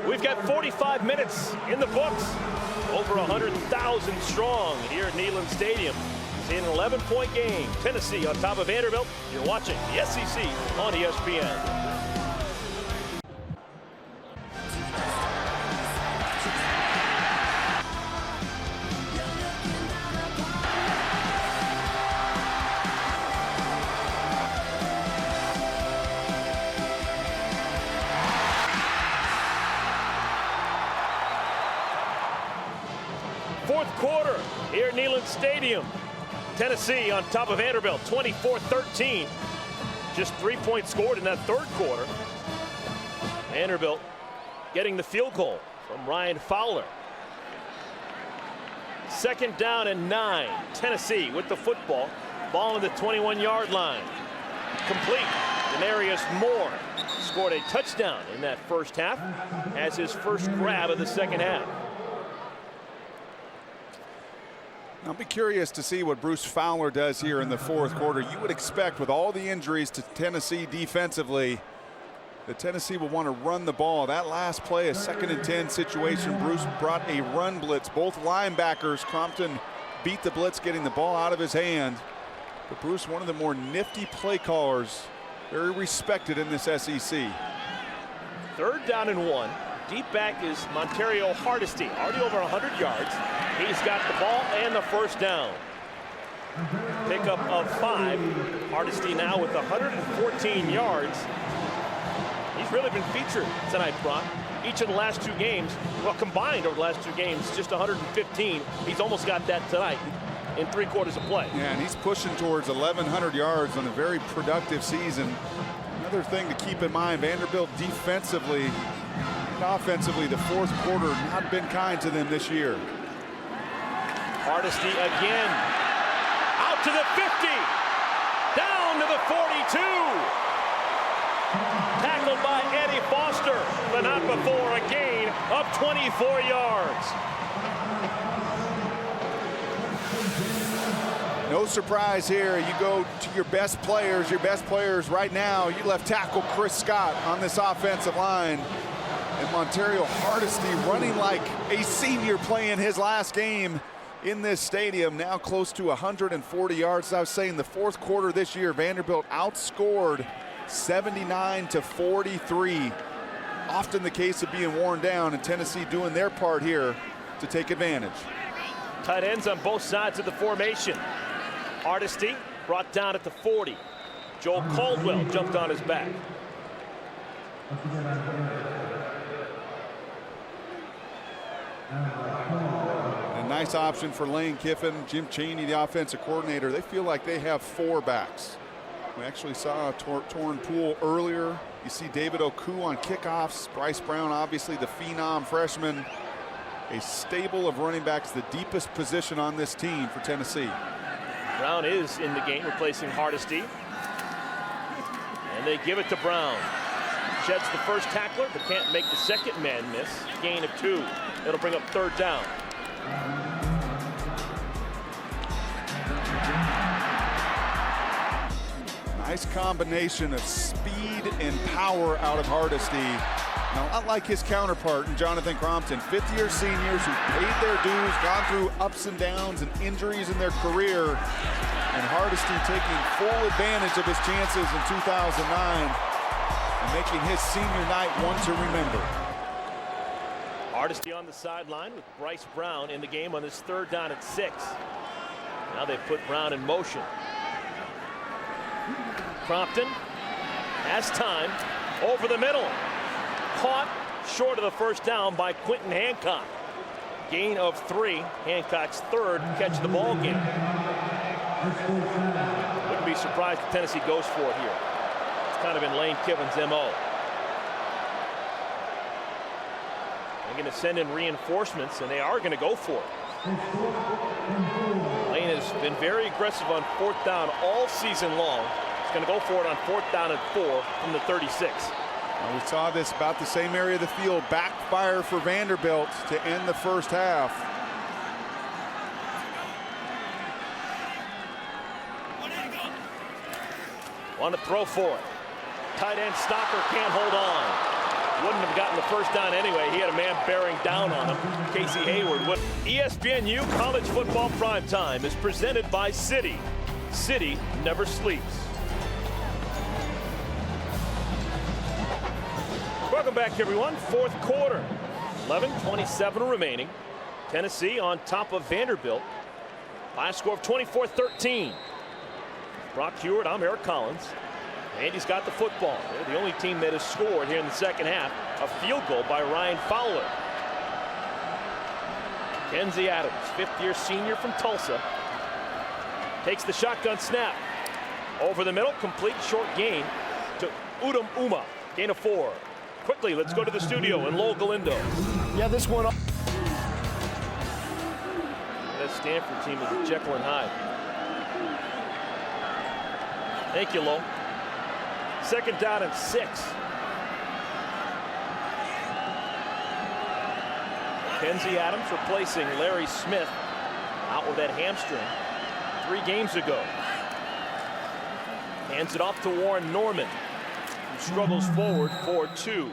We've got 45 minutes in the books. Over 100,000 strong here at Neyland Stadium. It's an 11-point game. Tennessee on top of Vanderbilt. You're watching the SEC on ESPN. Fourth quarter here at Neyland Stadium. Tennessee on top of Vanderbilt, 24-13. Just 3 points scored in that third quarter. Vanderbilt getting the field goal from Ryan Fowler. Second down and 9. Tennessee with the football. Ball on the 21-yard line. Complete. Denarius Moore scored a touchdown in that first half as his first grab of the second half. I'll be curious to see what Bruce Fowler does here in the fourth quarter. You would expect, with all the injuries to Tennessee defensively, that Tennessee will want to run the ball. That last play, a 2nd and 10 situation, Bruce brought a run blitz. Both linebackers, Crompton beat the blitz, getting the ball out of his hand. But Bruce, one of the more nifty play callers, very respected in this SEC. Third down and 1. Deep back is Montario Hardesty, already over 100 yards. He's got the ball and the first down. Pickup of 5. Hardesty now with 114 yards. He's really been featured tonight, Brock. Each of the last 2 games, well, combined over the last 2 games, just 115. He's almost got that tonight in 3 quarters of play. Yeah, and he's pushing towards 1,100 yards on a very productive season. Another thing to keep in mind, Vanderbilt defensively and offensively, the fourth quarter not been kind to them this year. Hardesty again. Out to the 50. Down to the 42. Tackled by Eddie Foster, but not before a gain of 24 yards. No surprise here. You go to your best players right now. You left tackle Chris Scott on this offensive line. And Montario Hardesty running like a senior playing his last game in this stadium, now close to 140 yards. As I was saying, the fourth quarter this year, Vanderbilt outscored 79-43. Often the case of being worn down, and Tennessee doing their part here to take advantage. Tight ends on both sides of the formation. Hardesty brought down at the 40. Joel Caldwell jumped on his back. A nice option for Lane Kiffin. Jim Chaney, the offensive coordinator, they feel like they have 4 backs. We actually saw a torn pool earlier. You see David Oku on kickoffs. Bryce Brown, obviously the phenom freshman. A stable of running backs, the deepest position on this team for Tennessee. Brown is in the game, replacing Hardesty. And they give it to Brown. Sheds the first tackler, but can't make the second man miss. Gain of 2. It'll bring up third down. Nice combination of speed and power out of Hardesty. Now, not like his counterpart in Jonathan Crompton, 5th-year seniors who paid their dues, gone through ups and downs and injuries in their career. And Hardesty taking full advantage of his chances in 2009 and making his senior night one to remember. Hardesty on the sideline with Bryce Brown in the game on this third down at 6. Now they put Brown in motion. Crompton has time over the middle. Caught short of the first down by Quentin Hancock. Gain of 3. Hancock's third catch of the ball game. Wouldn't be surprised if Tennessee goes for it here. It's kind of in Lane Kiffin's MO. going to send in reinforcements, and they are going to go for it. Lane has been very aggressive on 4th down all season long. He's going to go for it on 4th down and 4 from the 36. We saw this about the same area of the field backfire for Vanderbilt to end the first half. Want to throw for it. Tight end Stocker can't hold on. Wouldn't have gotten the first down anyway. He had a man bearing down on him. Casey Hayward would. ESPNU College Football Primetime is presented by Citi. Citi never sleeps. Welcome back, everyone. 4th quarter. 11:27 remaining. Tennessee on top of Vanderbilt. By a score of 24-13. Brock Hewitt, I'm Eric Collins. Andy's got the football. They're the only team that has scored here in the second half. A field goal by Ryan Fowler. Kenzie Adams, 5th-year senior from Tulsa. Takes the shotgun snap. Over the middle, complete short gain to Udom Uma. Gain of 4. Quickly, let's go to the studio in Lowell Galindo. Yeah, this one. That Stanford team is Jekyll and Hyde. Thank you, Lowell. 2nd down and 6. Kenzie Adams replacing Larry Smith, out with that hamstring 3 games ago. Hands it off to Warren Norman, who struggles forward for 2.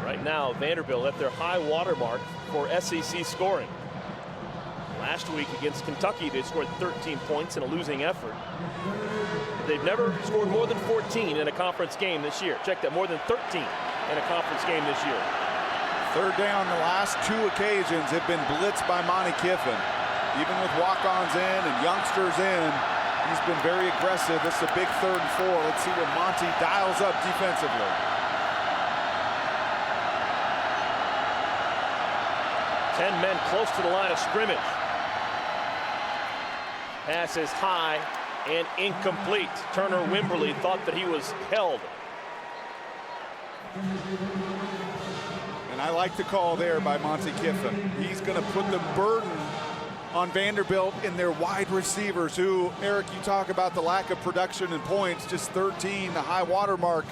Right now, Vanderbilt at their high water mark for SEC scoring. Last week against Kentucky, they scored 13 points in a losing effort. They've never scored more than 14 in a conference game this year. Check that, more than 13 in a conference game this year. 3rd down, the last 2 occasions have been blitzed by Monty Kiffin. Even with walk-ons in and youngsters in, he's been very aggressive. This is a big 3rd and 4. Let's see what Monty dials up defensively. 10 men close to the line of scrimmage. Pass is high and incomplete. Turner Wimberly thought that he was held. And I like the call there by Monty Kiffin. He's going to put the burden on Vanderbilt in their wide receivers who, Eric, you talk about the lack of production and points, just 13, the high water mark.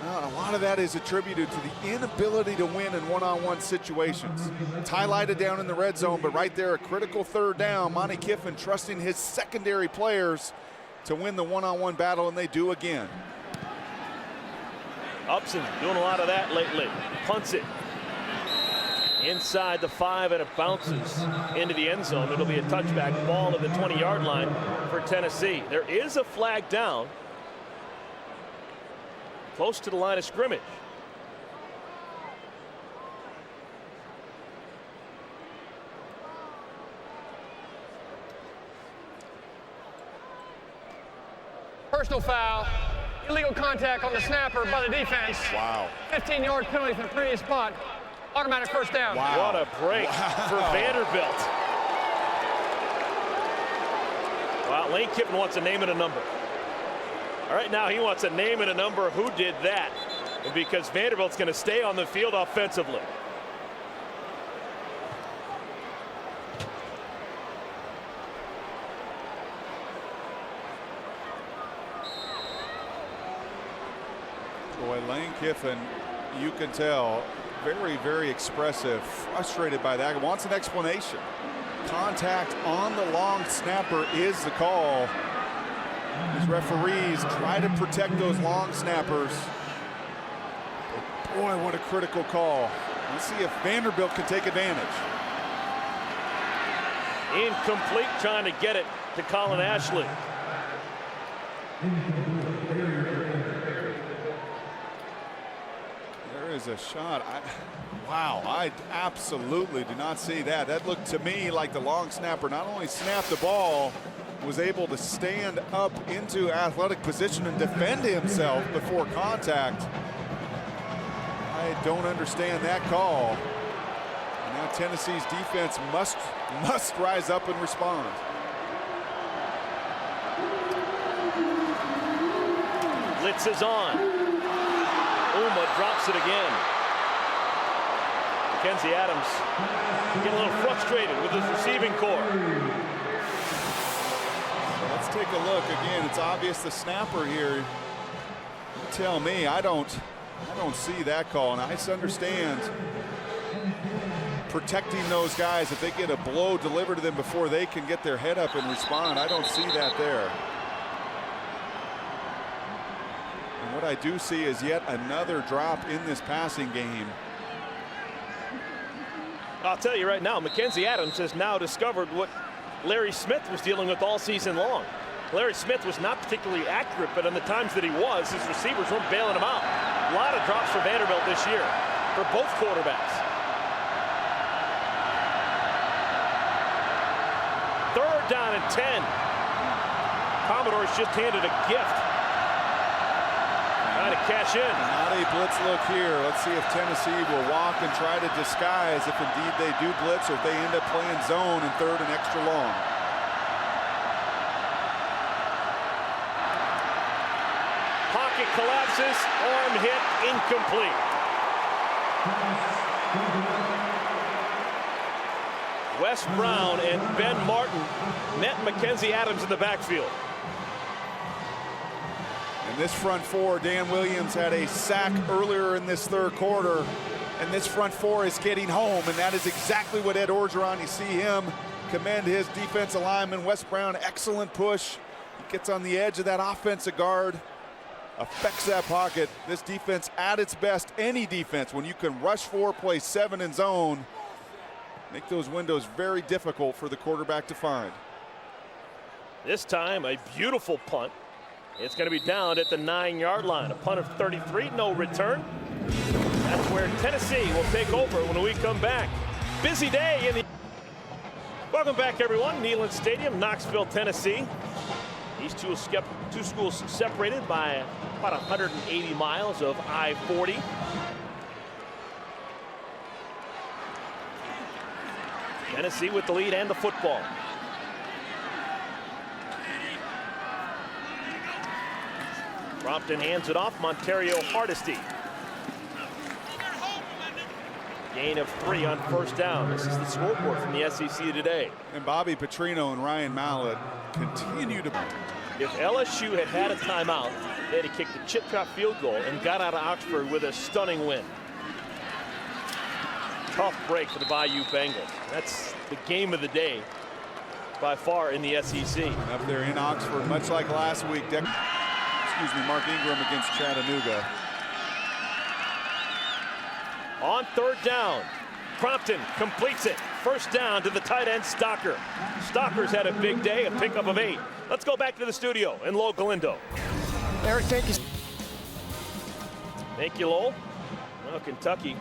A lot of that is attributed to the inability to win in one-on-one situations. It's highlighted down in the red zone, but right there, a critical 3rd down. Monty Kiffin trusting his secondary players to win the one-on-one battle, and they do again. Upson doing a lot of that lately. Punts it inside the 5, and it bounces into the end zone. It'll be a touchback ball at the 20-yard line for Tennessee. There is a flag down close to the line of scrimmage. Personal foul. Illegal contact on the snapper by the defense. Wow. 15-yard penalty from the previous spot. Automatic 1st down. Wow. What a break for Vanderbilt. Well, Lane Kiffin wants a name and a number. All right, now he wants a name and a number. Who did that? And because Vanderbilt's going to stay on the field offensively. Boy, Lane Kiffin, you can tell, very, very expressive, frustrated by that, wants an explanation. Contact on the long snapper is the call. These referees try to protect those long snappers. But boy, what a critical call. Let's see if Vanderbilt can take advantage. Incomplete, trying to get it to Colin Ashley. There is a shot. Wow, I absolutely do not see that. That looked to me like the long snapper not only snapped the ball, was able to stand up into athletic position and defend himself before contact. I don't understand that call. And now Tennessee's defense must rise up and respond. Blitz is on. Uma drops it again. Mackenzie Adams getting a little frustrated with his receiving core. So let's take a look again. It's obvious the snapper here. You tell me, I don't see that call, and I understand protecting those guys if they get a blow delivered to them before they can get their head up and respond. I don't see that there. And what I do see is yet another drop in this passing game. I'll tell you right now, Mackenzie Adams has now discovered what Larry Smith was dealing with all season long. Larry Smith was not particularly accurate, but on the times that he was, his receivers weren't bailing him out. A lot of drops for Vanderbilt this year for both quarterbacks. Third down and 10. Commodores just handed a gift. Trying to cash in. Not a blitz look here. Let's see if Tennessee will walk and try to disguise if indeed they do blitz or if they end up playing zone in third and extra long. Pocket collapses, arm hit, incomplete. Wes Brown and Ben Martin met Mackenzie Adams in the backfield. And this front four, Dan Williams had a sack earlier in this third quarter, and this front four is getting home, and that is exactly what Ed Orgeron, you see him commend his defensive lineman. Wes Brown, excellent push. He gets on the edge of that offensive guard, affects that pocket. This defense at its best, any defense, when you can rush 4, play 7 in zone, make those windows very difficult for the quarterback to find. This time, a beautiful punt. It's going to be down at the 9-yard line. A punt of 33, no return. That's where Tennessee will take over when we come back. Busy day in the... Welcome back, everyone. Neyland Stadium, Knoxville, Tennessee. These two schools separated by about 180 miles of I-40. Tennessee with the lead and the football. Crompton hands it off. Montario Hardesty. Gain of 3 on first down. This is the scoreboard from the SEC today. And Bobby Petrino and Ryan Mallett continue to... If LSU had had a timeout, they had to kick the chip shot field goal and got out of Oxford with a stunning win. Tough break for the Bayou Bengals. That's the game of the day by far in the SEC. Up there in Oxford, much like last week, Mark Ingram against Chattanooga. On third down, Crompton completes it. First down to the tight end, Stocker. Stocker's had a big day, a pickup of 8. Let's go back to the studio in Lowell Galindo. Eric, thank you. Thank you, Lowell. Well, Kentucky,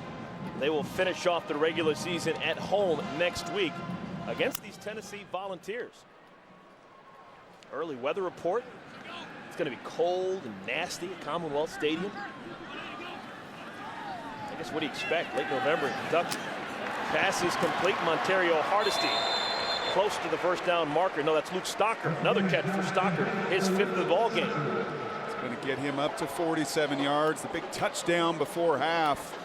they will finish off the regular season at home next week against these Tennessee Volunteers. Early weather report. It's going to be cold and nasty at Commonwealth Stadium. I guess what do you expect? Late November in Kentucky. Pass is complete. Montario Hardesty close to the first down marker. No, that's Luke Stocker. Another catch for Stocker. His 5th of the ball game. It's going to get him up to 47 yards. The big touchdown before half.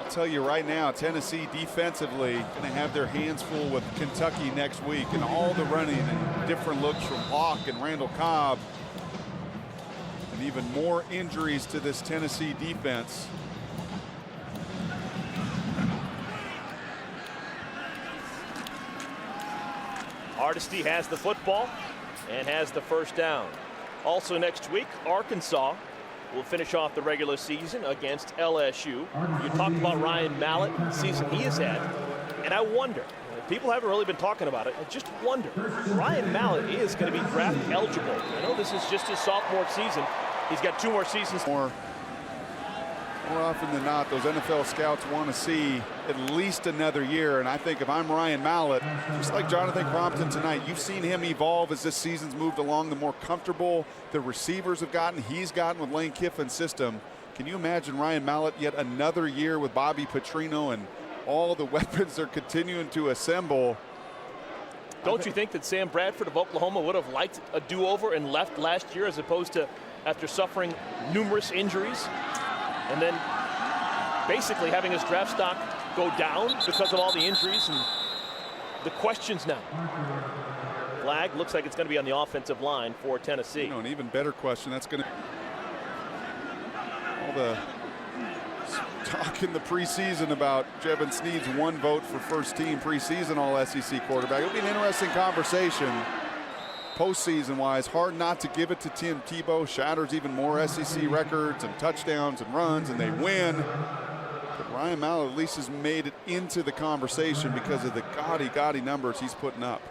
I'll tell you right now, Tennessee defensively going to have their hands full with Kentucky next week, and all the running and different looks from Hawk and Randall Cobb. And even more injuries to this Tennessee defense. Hardesty has the football and has the first down. Also next week, Arkansas will finish off the regular season against LSU. You talked about Ryan Mallett, the season he has had, and I wonder, people haven't really been talking about it, I just wonder, Ryan Mallett is going to be draft eligible. I know this is just his sophomore season. He's got 2 more seasons. More often than not, those NFL scouts want to see at least another year. And I think if I'm Ryan Mallett, just like Jonathan Crompton tonight, you've seen him evolve as this season's moved along. The more comfortable the receivers have gotten, he's gotten with Lane Kiffin's system. Can you imagine Ryan Mallett yet another year with Bobby Petrino and all the weapons they're continuing to assemble? Don't you think that Sam Bradford of Oklahoma would have liked a do-over and left last year as opposed to after suffering numerous injuries and then basically having his draft stock go down because of all the injuries and the questions now. Flag looks like it's going to be on the offensive line for Tennessee. You know, an even better question. That's going to all the talk in the preseason about Jevon Snead's 1 vote for first team preseason all SEC quarterback. It'll be an interesting conversation postseason wise. Hard not to give it to Tim Tebow. Shatters even more SEC records and touchdowns and runs, and they win. But Ryan Mallett at least has made it into the conversation because of the gaudy numbers he's putting up.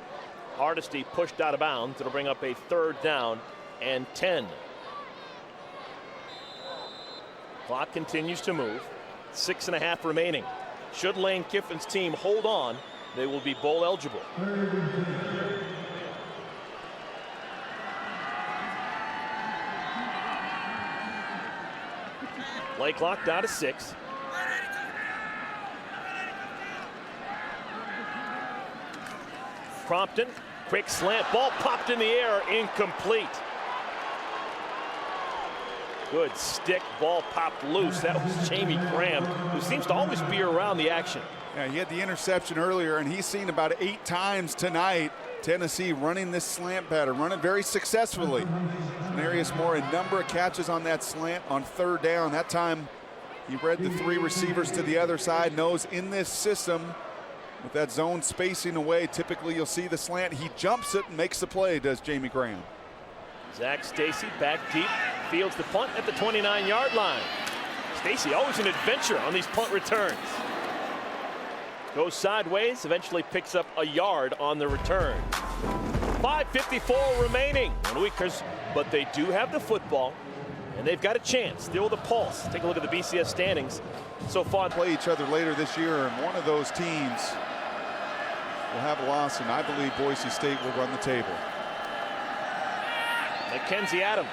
Hardesty pushed out of bounds. It'll bring up a 3rd down and 10. Clock continues to move. 6.5 remaining. Should Lane Kiffin's team hold on, they will be bowl eligible. Play clock down to 6. Crompton, quick slant, ball popped in the air, incomplete. Good stick, ball popped loose. That was Jamie Graham, who seems to always be around the action. Yeah, he had the interception earlier, and he's seen about 8 times tonight Tennessee running this slant pattern, running very successfully. Denarius Moore, a number of catches on that slant on 3rd down. That time he read the 3 receivers to the other side, knows in this system with that zone spacing away, typically you'll see the slant. He jumps it and makes the play, does Jamie Graham. Zach Stacy back deep, fields the punt at the 29-yard line. Stacy always an adventure on these punt returns. Goes sideways, eventually picks up a yard on the return. 5:54 remaining. But they do have the football, and they've got a chance. Still the pulse. Take a look at the BCS standings so far. Play each other later this year, and one of those teams will have a loss, and I believe Boise State will run the table. Mackenzie Adams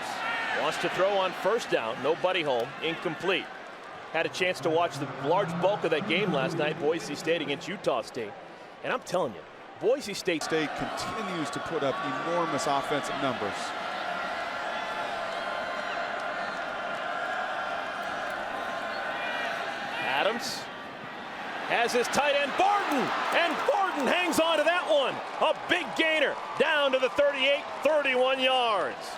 wants to throw on 1st down. Nobody home. Incomplete. Had a chance to watch the large bulk of that game last night, Boise State against Utah State. And I'm telling you, Boise State continues to put up enormous offensive numbers. Adams has his tight end Barton, and Barton hangs on to that one. A big gainer down to the 38, 31 yards.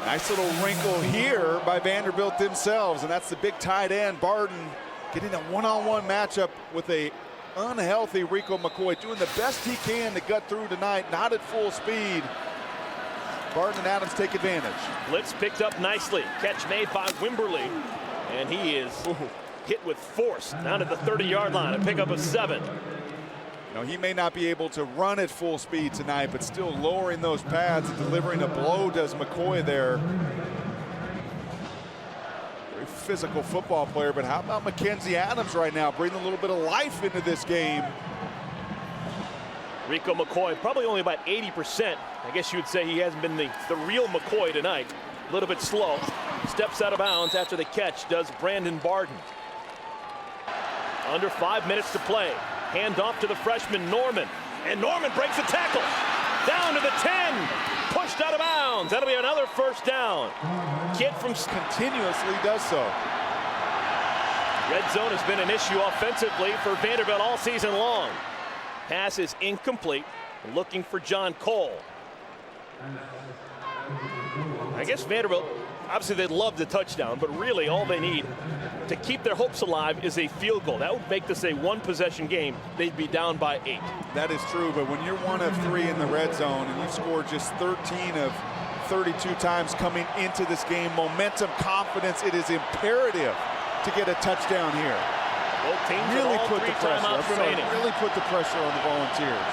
Nice little wrinkle here by Vanderbilt themselves, and that's the big tight end Barton getting a one-on-one matchup with a unhealthy Rico McCoy, doing the best he can to gut through tonight, not at full speed. Barton and Adams take advantage. Blitz picked up nicely. Catch made by Wimberly, and he is hit with force down at the 30-yard line. A pickup of 7. Now, he may not be able to run at full speed tonight, but still lowering those pads and delivering a blow does McCoy there. Very physical football player, but how about Mackenzie Adams right now, bringing a little bit of life into this game. Rico McCoy probably only about 80%. I guess you would say he hasn't been the real McCoy tonight. A little bit slow. Steps out of bounds after the catch does Brandon Barden. Under 5 minutes to play. Hand off to the freshman Norman, and Norman breaks a tackle. Down to the 10, pushed out of bounds. That'll be another 1st down. Kid from continuously does so. Red zone has been an issue offensively for Vanderbilt all season long. Pass is incomplete. Looking for John Cole. I guess Vanderbilt, obviously they'd love the touchdown, but really all they need to keep their hopes alive is a field goal. That would make this a 1-possession game. They'd be down by 8. That is true, but when you're 1 of 3 in the red zone and you've scored just 13 of 32 times coming into this game, momentum, confidence, it is imperative to get a touchdown here. Both teams really have all put 3 the pressure. timeouts remaining. Really put the pressure on the Volunteers.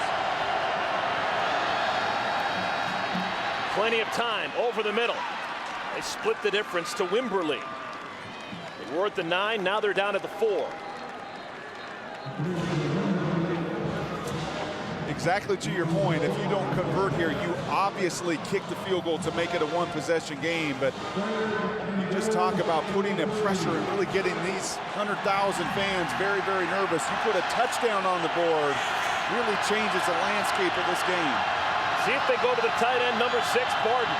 Plenty of time over the middle. They split the difference to Wimberly. They were at the 9, now they're down at the 4. Exactly to your point, if you don't convert here, you obviously kick the field goal to make it a 1-possession game, but you just talk about putting the pressure and really getting these 100,000 fans very, very nervous. You put a touchdown on the board, really changes the landscape of this game. See if they go to the tight end, number 6, Barden.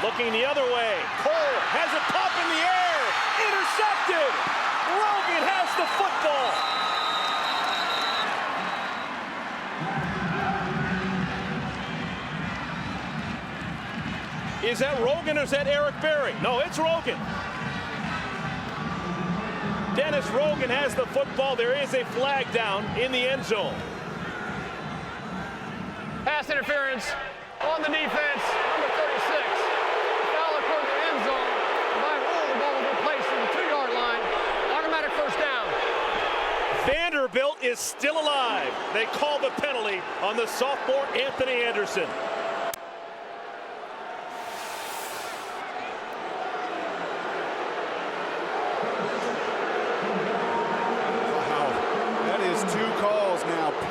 Looking the other way. Cole has it pop in the air. Intercepted. Rogan has the football. Is that Rogan or is that Eric Berry? No, it's Rogan. Dennis Rogan has the football. There is a flag down in the end zone. Pass interference on the defense, number 36. Foul according to the end zone. By rule, the ball will be placed on the 2-yard line. Automatic first down. Vanderbilt is still alive. They call the penalty on the sophomore Anthony Anderson.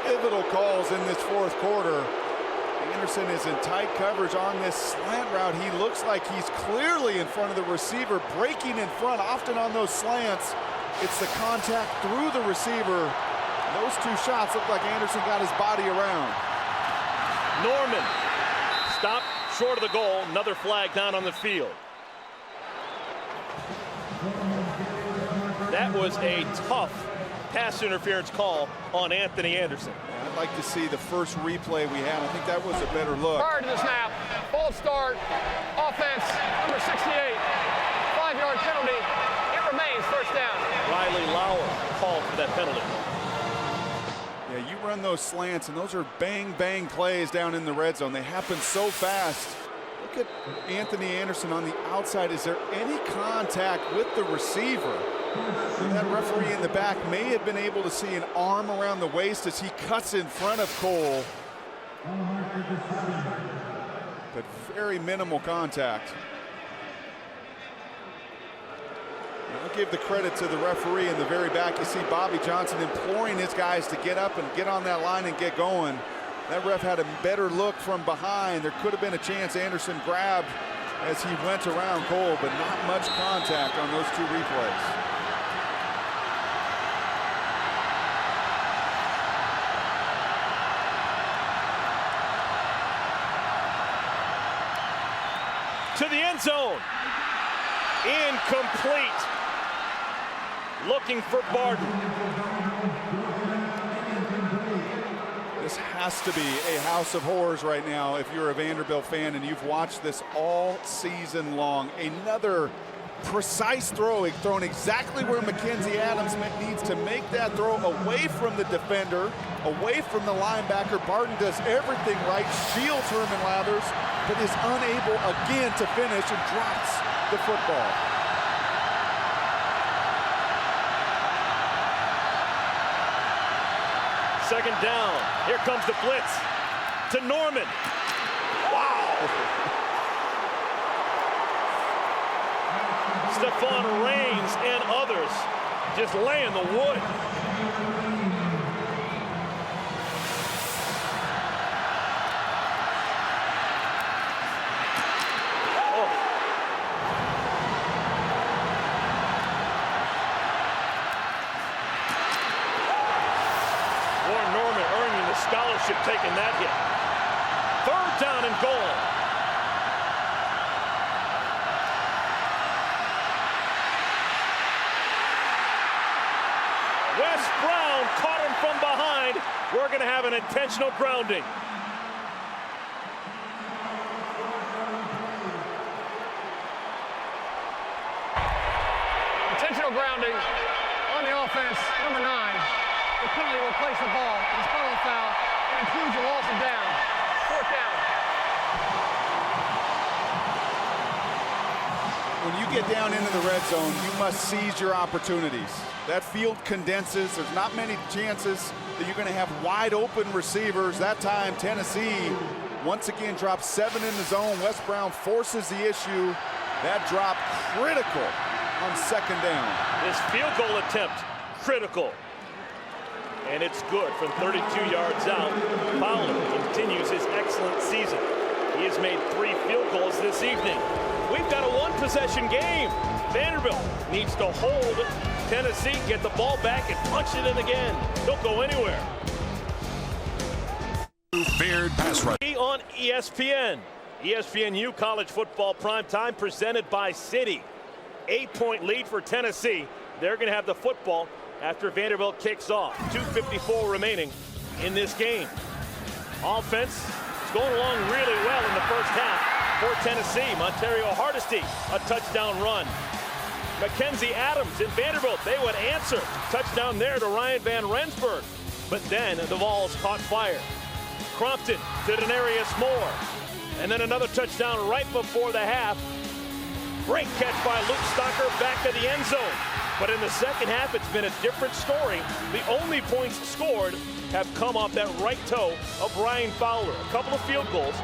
Pivotal calls in this fourth quarter. Anderson is in tight coverage on this slant route. He looks like he's clearly in front of the receiver, breaking in front. Often on those slants, it's the contact through the receiver. Those 2 shots look like Anderson got his body around. Norman stopped short of the goal. Another flag down on the field. That was a tough pass interference call on Anthony Anderson. I'd like to see the first replay we had. I think that was a better look. Prior to the snap, false start, offense, number 68, 5-yard penalty. It remains first down. Riley Lauer called for that penalty. Yeah, you run those slants, and those are bang-bang plays down in the red zone. They happen so fast. Look at Anthony Anderson on the outside. Is there any contact with the receiver? And that referee in the back may have been able to see an arm around the waist as he cuts in front of Cole. But very minimal contact. I'll give the credit to the referee in the very back. You see Bobby Johnson imploring his guys to get up and get on that line and get going. That ref had a better look from behind. There could have been a chance Anderson grabbed as he went around Cole, but not much contact on those 2 replays. To the end zone. Incomplete. Looking for Barden. This has to be a house of horrors right now if you're a Vanderbilt fan and you've watched this all season long. Another precise throw, thrown exactly where Mackenzie Adams needs to make that throw, away from the defender, away from the linebacker. Barden does everything right, shields Herman Lathers, but is unable again to finish and drops the football. Second down. Here comes the blitz to Norman. Wow. Stephon Rains and others just laying the wood. Scholarship taking that hit. Third down and goal. Wes Brown caught him from behind. We're going to have an intentional grounding. Intentional grounding on the offense, number 9. The penalty will place the ball. It's a foul and includes a loss of down. 4th down. When you get down into the red zone, you must seize your opportunities. That field condenses. There's not many chances that you're going to have wide open receivers. That time, Tennessee once again drops 7 in the zone. Wes Brown forces the issue. That drop critical on 2nd down. This field goal attempt, critical. And it's good from 32 yards out. Fowler continues his excellent season. He has made 3 field goals this evening. We've got a one-possession game. Vanderbilt needs to hold Tennessee, get the ball back, and punch it in again. Don't go anywhere. Feared pass rush. On ESPN. ESPNU College Football Primetime presented by City. 8-point lead for Tennessee. They're going to have the football after Vanderbilt kicks off. 2:54 remaining in this game. Offense is going along really well in the first half for Tennessee. Montario Hardesty, a touchdown run. Mackenzie Adams in Vanderbilt, they would answer. Touchdown there to Ryan Van Rensburg. But then the Vols caught fire. Crompton to Denarius Moore. And then another touchdown right before the half. Great catch by Luke Stocker back to the end zone. But in the second half, it's been a different story. The only points scored have come off that right toe of Brian Fowler. A couple of field goals,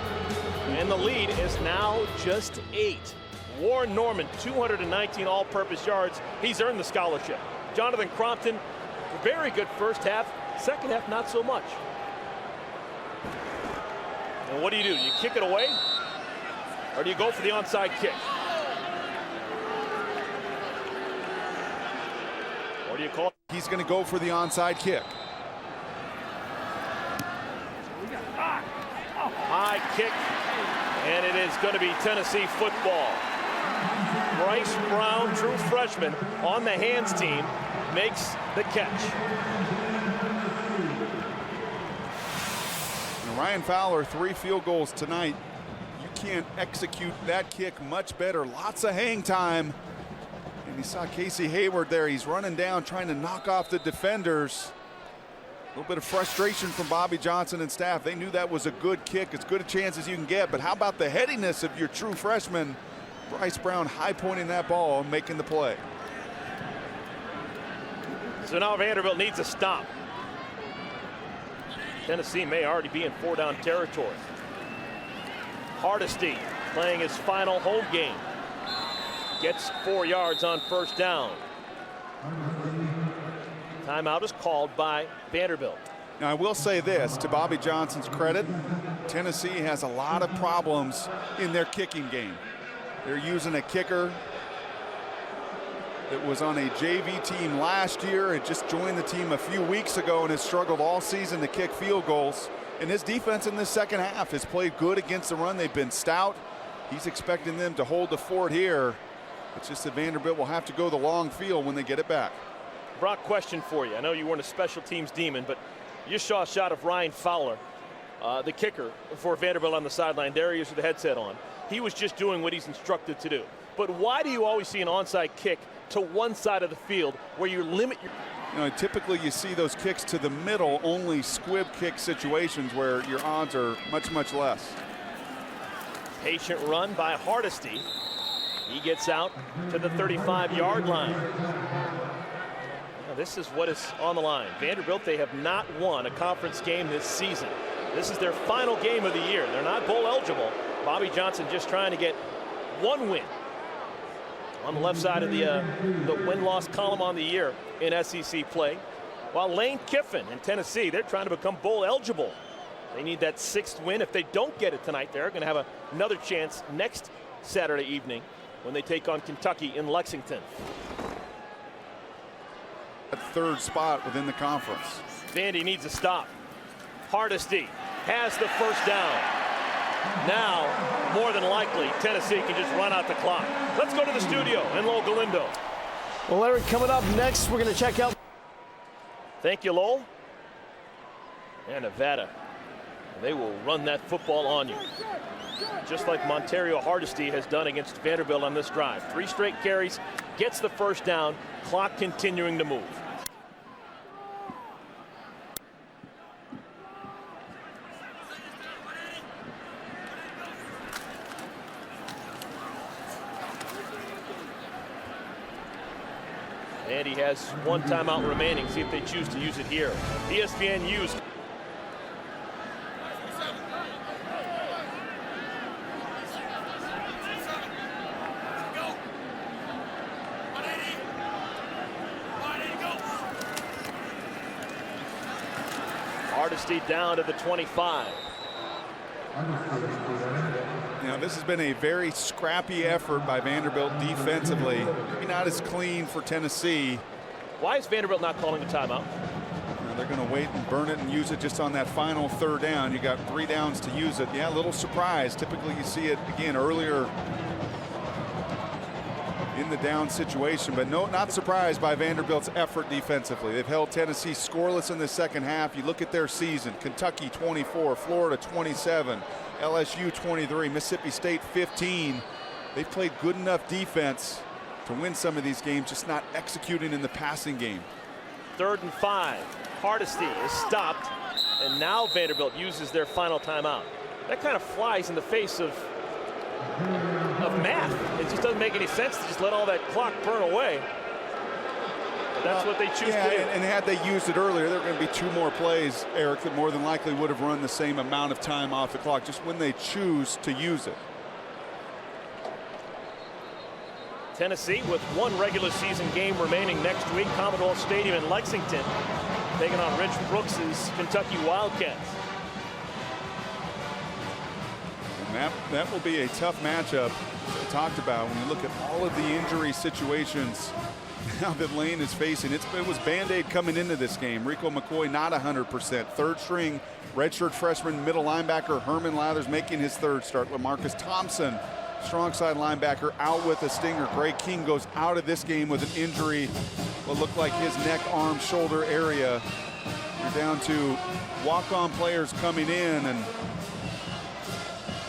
and the lead is now just 8. Warren Norman, 219 all-purpose yards. He's earned the scholarship. Jonathan Crompton, very good first half. Second half, not so much. And what do? You kick it away? Or do you go for the onside kick? Or do you call? He's going to go for the onside kick. High kick, and it is going to be Tennessee football. Bryce Brown, true freshman, on the hands team, makes the catch. And Ryan Fowler, 3 field goals tonight. You can't execute that kick much better. Lots of hang time. And you saw Casey Hayward there. He's running down, trying to knock off the defenders. A little bit of frustration from Bobby Johnson and staff. They knew that was a good kick, as good a chance as you can get. But how about the headiness of your true freshman, Bryce Brown, high-pointing that ball and making the play. So now Vanderbilt needs a stop. Tennessee may already be in 4-down territory. Hardesty playing his final home game. Gets 4 yards on first down. Timeout is called by Vanderbilt. Now, I will say this, to Bobby Johnson's credit, Tennessee has a lot of problems in their kicking game. They're using a kicker that was on a JV team last year and just joined the team a few weeks ago and has struggled all season to kick field goals. And his defense in this second half has played good against the run. They've been stout. He's expecting them to hold the fort here. It's just that Vanderbilt will have to go the long field when they get it back. Brock, question for you. I know you weren't a special teams demon, but you saw a shot of Ryan Fowler, the kicker for Vanderbilt on the sideline. There he is with the headset on. He was just doing what he's instructed to do. But why do you always see an onside kick to one side of the field where you limit your... You know, typically you see those kicks to the middle, only squib kick situations where your odds are much, much less. Patient run by Hardesty. He gets out to the 35-yard line. Now, this is what is on the line. Vanderbilt, they have not won a conference game this season. This is their final game of the year. They're not bowl eligible. Bobby Johnson just trying to get one win. On the left side of the win-loss column on the year in SEC play. While Lane Kiffin in Tennessee, they're trying to become bowl eligible. They need that 6th win. If they don't get it tonight, they're going to have another chance next Saturday evening when they take on Kentucky in Lexington. At 3rd spot within the conference. Vandy needs a stop. Hardesty has the first down. Now, more than likely, Tennessee can just run out the clock. Let's go to the studio in Lowell Galindo. Well, Eric, coming up next, we're going to check out. Thank you, Lowell. And Nevada, they will run that football on you. Just like Montario Hardesty has done against Vanderbilt on this drive. 3 straight carries, gets the first down, clock continuing to move. And he has 1 timeout remaining. See if they choose to use it here. ESPN used. Hardesty down to the 25. You know, Now, this has been a very scrappy effort by Vanderbilt defensively. Maybe not as clean for Tennessee. Why is Vanderbilt not calling a timeout? They're going to wait and burn it and use it just on that final third down. You got 3 downs to use it. Yeah, a little surprise. Typically you see it again earlier in the down situation, but no, not surprised by Vanderbilt's effort defensively. They've held Tennessee scoreless in the second half. You look at their season: Kentucky 24, Florida 27, LSU 23, Mississippi State 15. They've played good enough defense to win some of these games, just not executing in the passing game. 3rd and 5. Hardesty is stopped, and now Vanderbilt uses their final timeout. That kind of flies in the face of math. It just doesn't make any sense to just let all that clock burn away. But that's what they choose to do. And had they used it earlier, there are going to be 2 more plays, Eric, that more than likely would have run the same amount of time off the clock, just when they choose to use it. Tennessee with 1 regular season game remaining next week. Commodore Stadium in Lexington, taking on Rich Brooks's Kentucky Wildcats. And that will be a tough matchup, as I talked about, when you look at all of the injury situations now that Lane is facing. It was Band-Aid coming into this game. Rico McCoy not 100%. 3rd string redshirt freshman middle linebacker Herman Lathers making his 3rd start. LaMarcus Thompson, strong side linebacker, out with a stinger. Greg King goes out of this game with an injury, what looked like his neck, arm, shoulder area. You're down to walk-on players coming in, and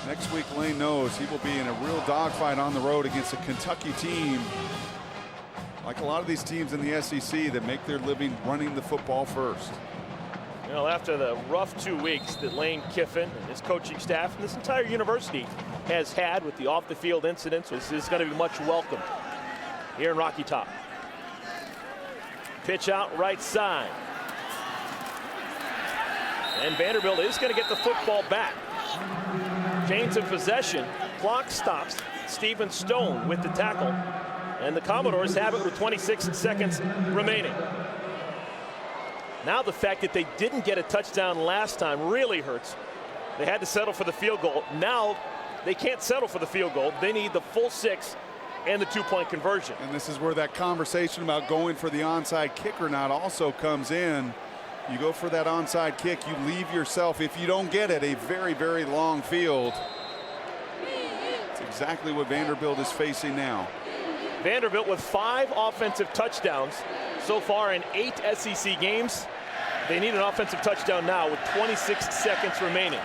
next week Lane knows he will be in a real dogfight on the road against a Kentucky team, like a lot of these teams in the SEC that make their living running the football first. You know, after the rough 2 weeks that Lane Kiffin and his coaching staff and this entire university has had with the off-the-field incidents, this is going to be much welcome here in Rocky Top. Pitch out right side. And Vanderbilt is going to get the football back. Chains of possession. Clock stops. Stephen Stone with the tackle. And the Commodores have it with 26 seconds remaining. Now the fact that they didn't get a touchdown last time really hurts. They had to settle for the field goal. Now they can't settle for the field goal. They need the full 6 and the 2-point conversion. And this is where that conversation about going for the onside kick or not also comes in. You go for that onside kick, you leave yourself, if you don't get it, a very, very long field. It's exactly what Vanderbilt is facing now. Vanderbilt with 5 offensive touchdowns so far in 8 SEC games. They need an offensive touchdown now with 26 seconds remaining.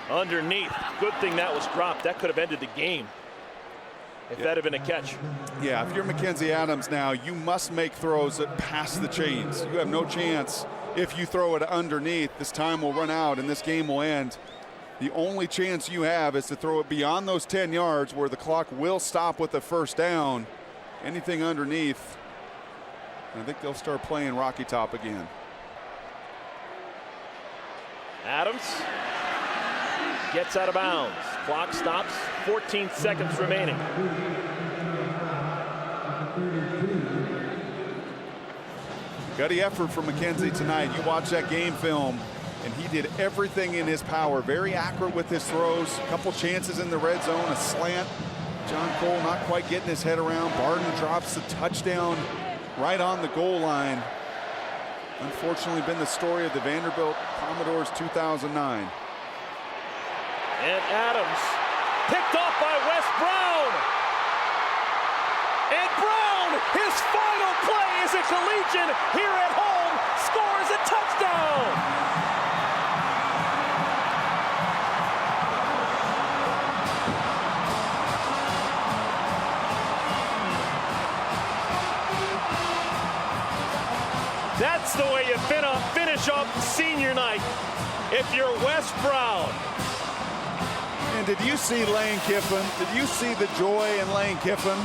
Underneath. Good thing that was dropped. That could have ended the game if that had been a catch. Yeah, if you're Mackenzie Adams now, you must make throws that pass the chains. You have no chance if you throw it underneath. This time will run out and this game will end. The only chance you have is to throw it beyond those 10 yards where the clock will stop with the 1st down. Anything underneath, I think they'll start playing Rocky Top again. Adams gets out of bounds. Clock stops. 14 seconds remaining. Gutty effort from Mackenzie tonight. You watch that game film, and he did everything in his power. Very accurate with his throws. A couple chances in the red zone, a slant. John Cole not quite getting his head around. Barden drops the touchdown right on the goal line. Unfortunately been the story of the Vanderbilt Commodores 2009. And Adams picked off by Wes Brown. And Brown, his final play as a collegian here at home, scores a touchdown. That's the way you finish off senior night if you're Wes Brown. And did you see Lane Kiffin? Did you see the joy in Lane Kiffin?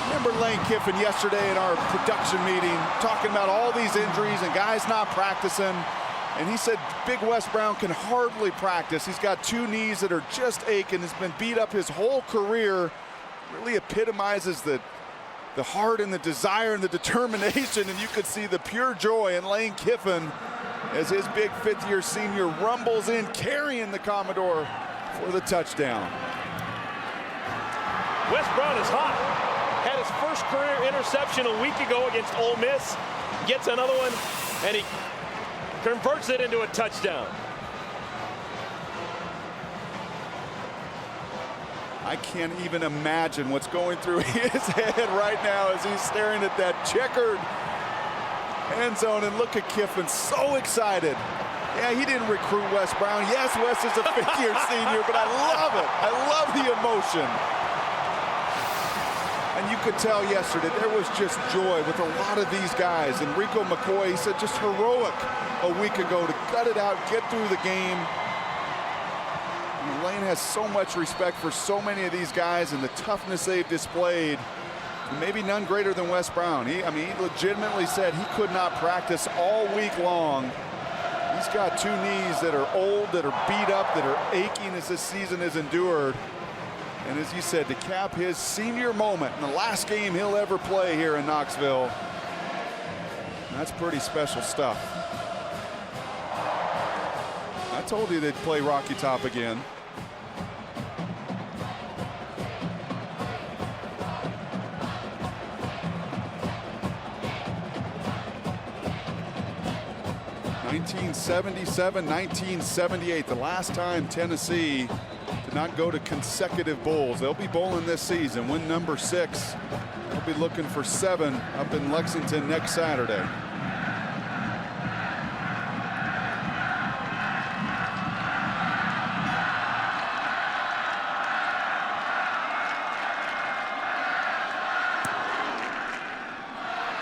Remember Lane Kiffin yesterday in our production meeting talking about all these injuries and guys not practicing. And he said Big Wes Brown can hardly practice. He's got 2 knees that are just aching. Has been beat up his whole career. Really epitomizes the heart and the desire and the determination. And you could see the pure joy in Lane Kiffin as his big fifth-year senior rumbles in, carrying the Commodore for the touchdown. Wes Brown is hot. Had his first career interception a week ago against Ole Miss. Gets another one, and he converts it into a touchdown. I can't even imagine what's going through his head right now as he's staring at that checkered end zone. And look at Kiffin, so excited. Yeah, he didn't recruit Wes Brown. Yes, Wes is a fifth-year senior, but I love it. I love the emotion. And you could tell yesterday there was just joy with a lot of these guys. And Rico McCoy, he said, just heroic a week ago to gut it out, get through the game. And Lane has so much respect for so many of these guys and the toughness they've displayed. And maybe none greater than Wes Brown. He legitimately said he could not practice all week long. He's got two knees that are old, that are beat up, that are aching as this season has endured. And as you said, to cap his senior moment in the last game he'll ever play here in Knoxville, that's pretty special stuff. I told you they'd play Rocky Top again. (1977, 1978), the last time Tennessee did not go to consecutive bowls. They'll be bowling this season. Win number 6. They'll be looking for 7 up in Lexington next Saturday.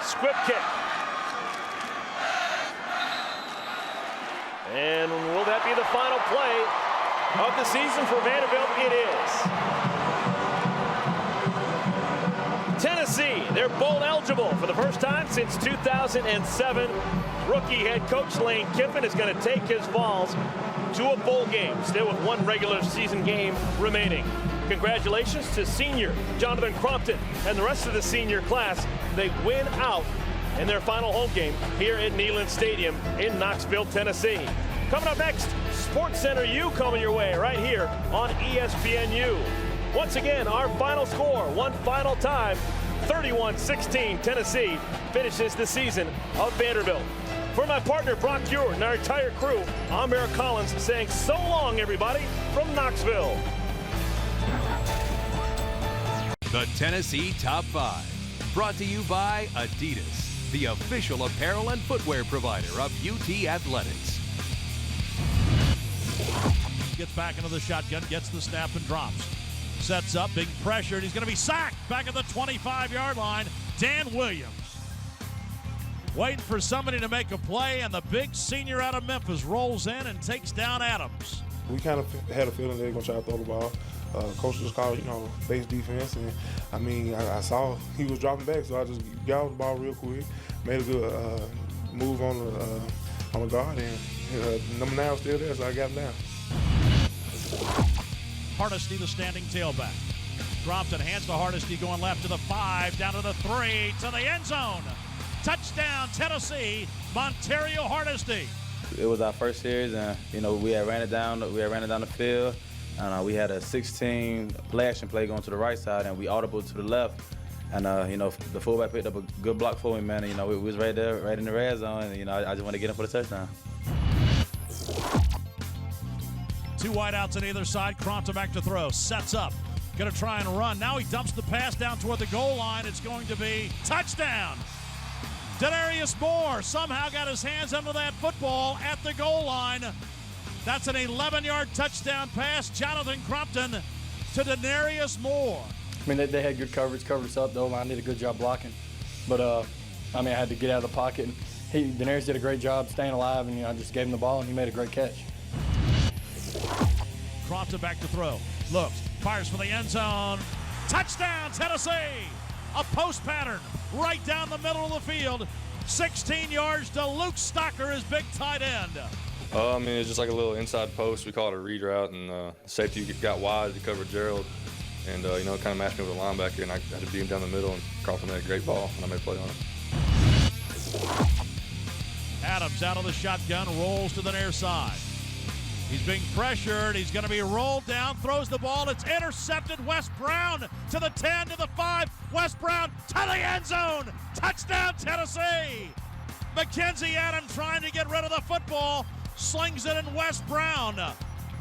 Squib kick. And will that be the final play of the season for Vanderbilt? It is. Tennessee, they're bowl eligible for the first time since 2007. Rookie head coach Lane Kiffin is going to take his Vols to a bowl game, still with one regular season game remaining. Congratulations to senior Jonathan Crompton and the rest of the senior class. They win out in their final home game here at Neyland Stadium in Knoxville, Tennessee. Coming up next, SportsCenter U coming your way right here on ESPNU. Once again, our final score, one final time, 31-16. Tennessee finishes the season of Vanderbilt. For my partner, Brock Ewart, and our entire crew, I'm Eric Collins saying so long, everybody, from Knoxville. The Tennessee Top 5, brought to you by Adidas, the official apparel and footwear provider of UT Athletics. Gets back into the shotgun, gets the snap and drops. Sets up, being pressured. He's going to be sacked back at the 25-yard line. Dan Williams waiting for somebody to make a play, and the big senior out of Memphis rolls in and takes down Adams. We kind of had a feeling they were going to try to throw the ball. Coach just called, base defense, and I saw he was dropping back, so I just got off the ball real quick, made a good move on the guard, and number 9 was still there, so I got him down. Hardesty, the standing tailback. Drops it, hands to Hardesty, going left to the 5, down to the 3, to the end zone. Touchdown, Tennessee, Montario Hardesty. It was our first series, and we had ran it down the field, and we had a 16 flashing play going to the right side, and we audible to the left, and the fullback picked up a good block for me, man. And, we was right there, right in the red zone, and I just want to get him for the touchdown. 2 wideouts on either side. Crompton back to throw. Sets up. Going to try and run. Now he dumps the pass down toward the goal line. It's going to be touchdown. Denarius Moore somehow got his hands under that football at the goal line. That's an 11-yard touchdown pass. Jonathan Crompton to Denarius Moore. They had good coverage, covered us up. The O-line did a good job blocking. But, I had to get out of the pocket. And Denarius did a great job staying alive, and I just gave him the ball, and he made a great catch. Crompton back to throw. Looks, fires for the end zone. Touchdown, Tennessee! A post pattern right down the middle of the field. 16 yards to Luke Stocker, his big tight end. It's just like a little inside post. We call it a read route, and the safety got wide to cover Gerald. And, kind of matched me with a linebacker, and I had to beat him down the middle, and Crompton made a great ball, and I made a play on it. Adams out of the shotgun, rolls to the near side. He's being pressured. He's going to be rolled down, throws the ball. It's intercepted. Wes Brown to the 10, to the 5. Wes Brown to the end zone. Touchdown, Tennessee. Mackenzie Adams trying to get rid of the football. Slings it in. Wes Brown,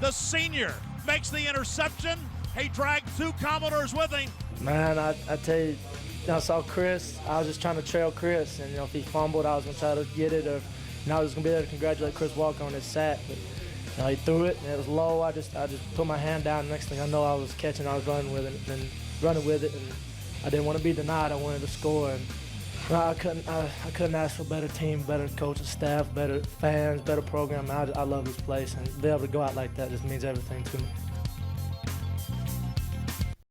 the senior, makes the interception. He dragged 2 Commodores with him. Man, I tell you, I saw Chris. I was just trying to trail Chris. And, if he fumbled, I was going to try to get it. Or, I was going to be able to congratulate Chris Walker on his sack. But, he threw it, and it was low. I just put my hand down. Next thing I know, I was catching. I was running with it, and I didn't want to be denied. I wanted to score, and I couldn't ask for a better team, better coaching staff, better fans, better program. I love this place, and to be able to go out like that just means everything to me.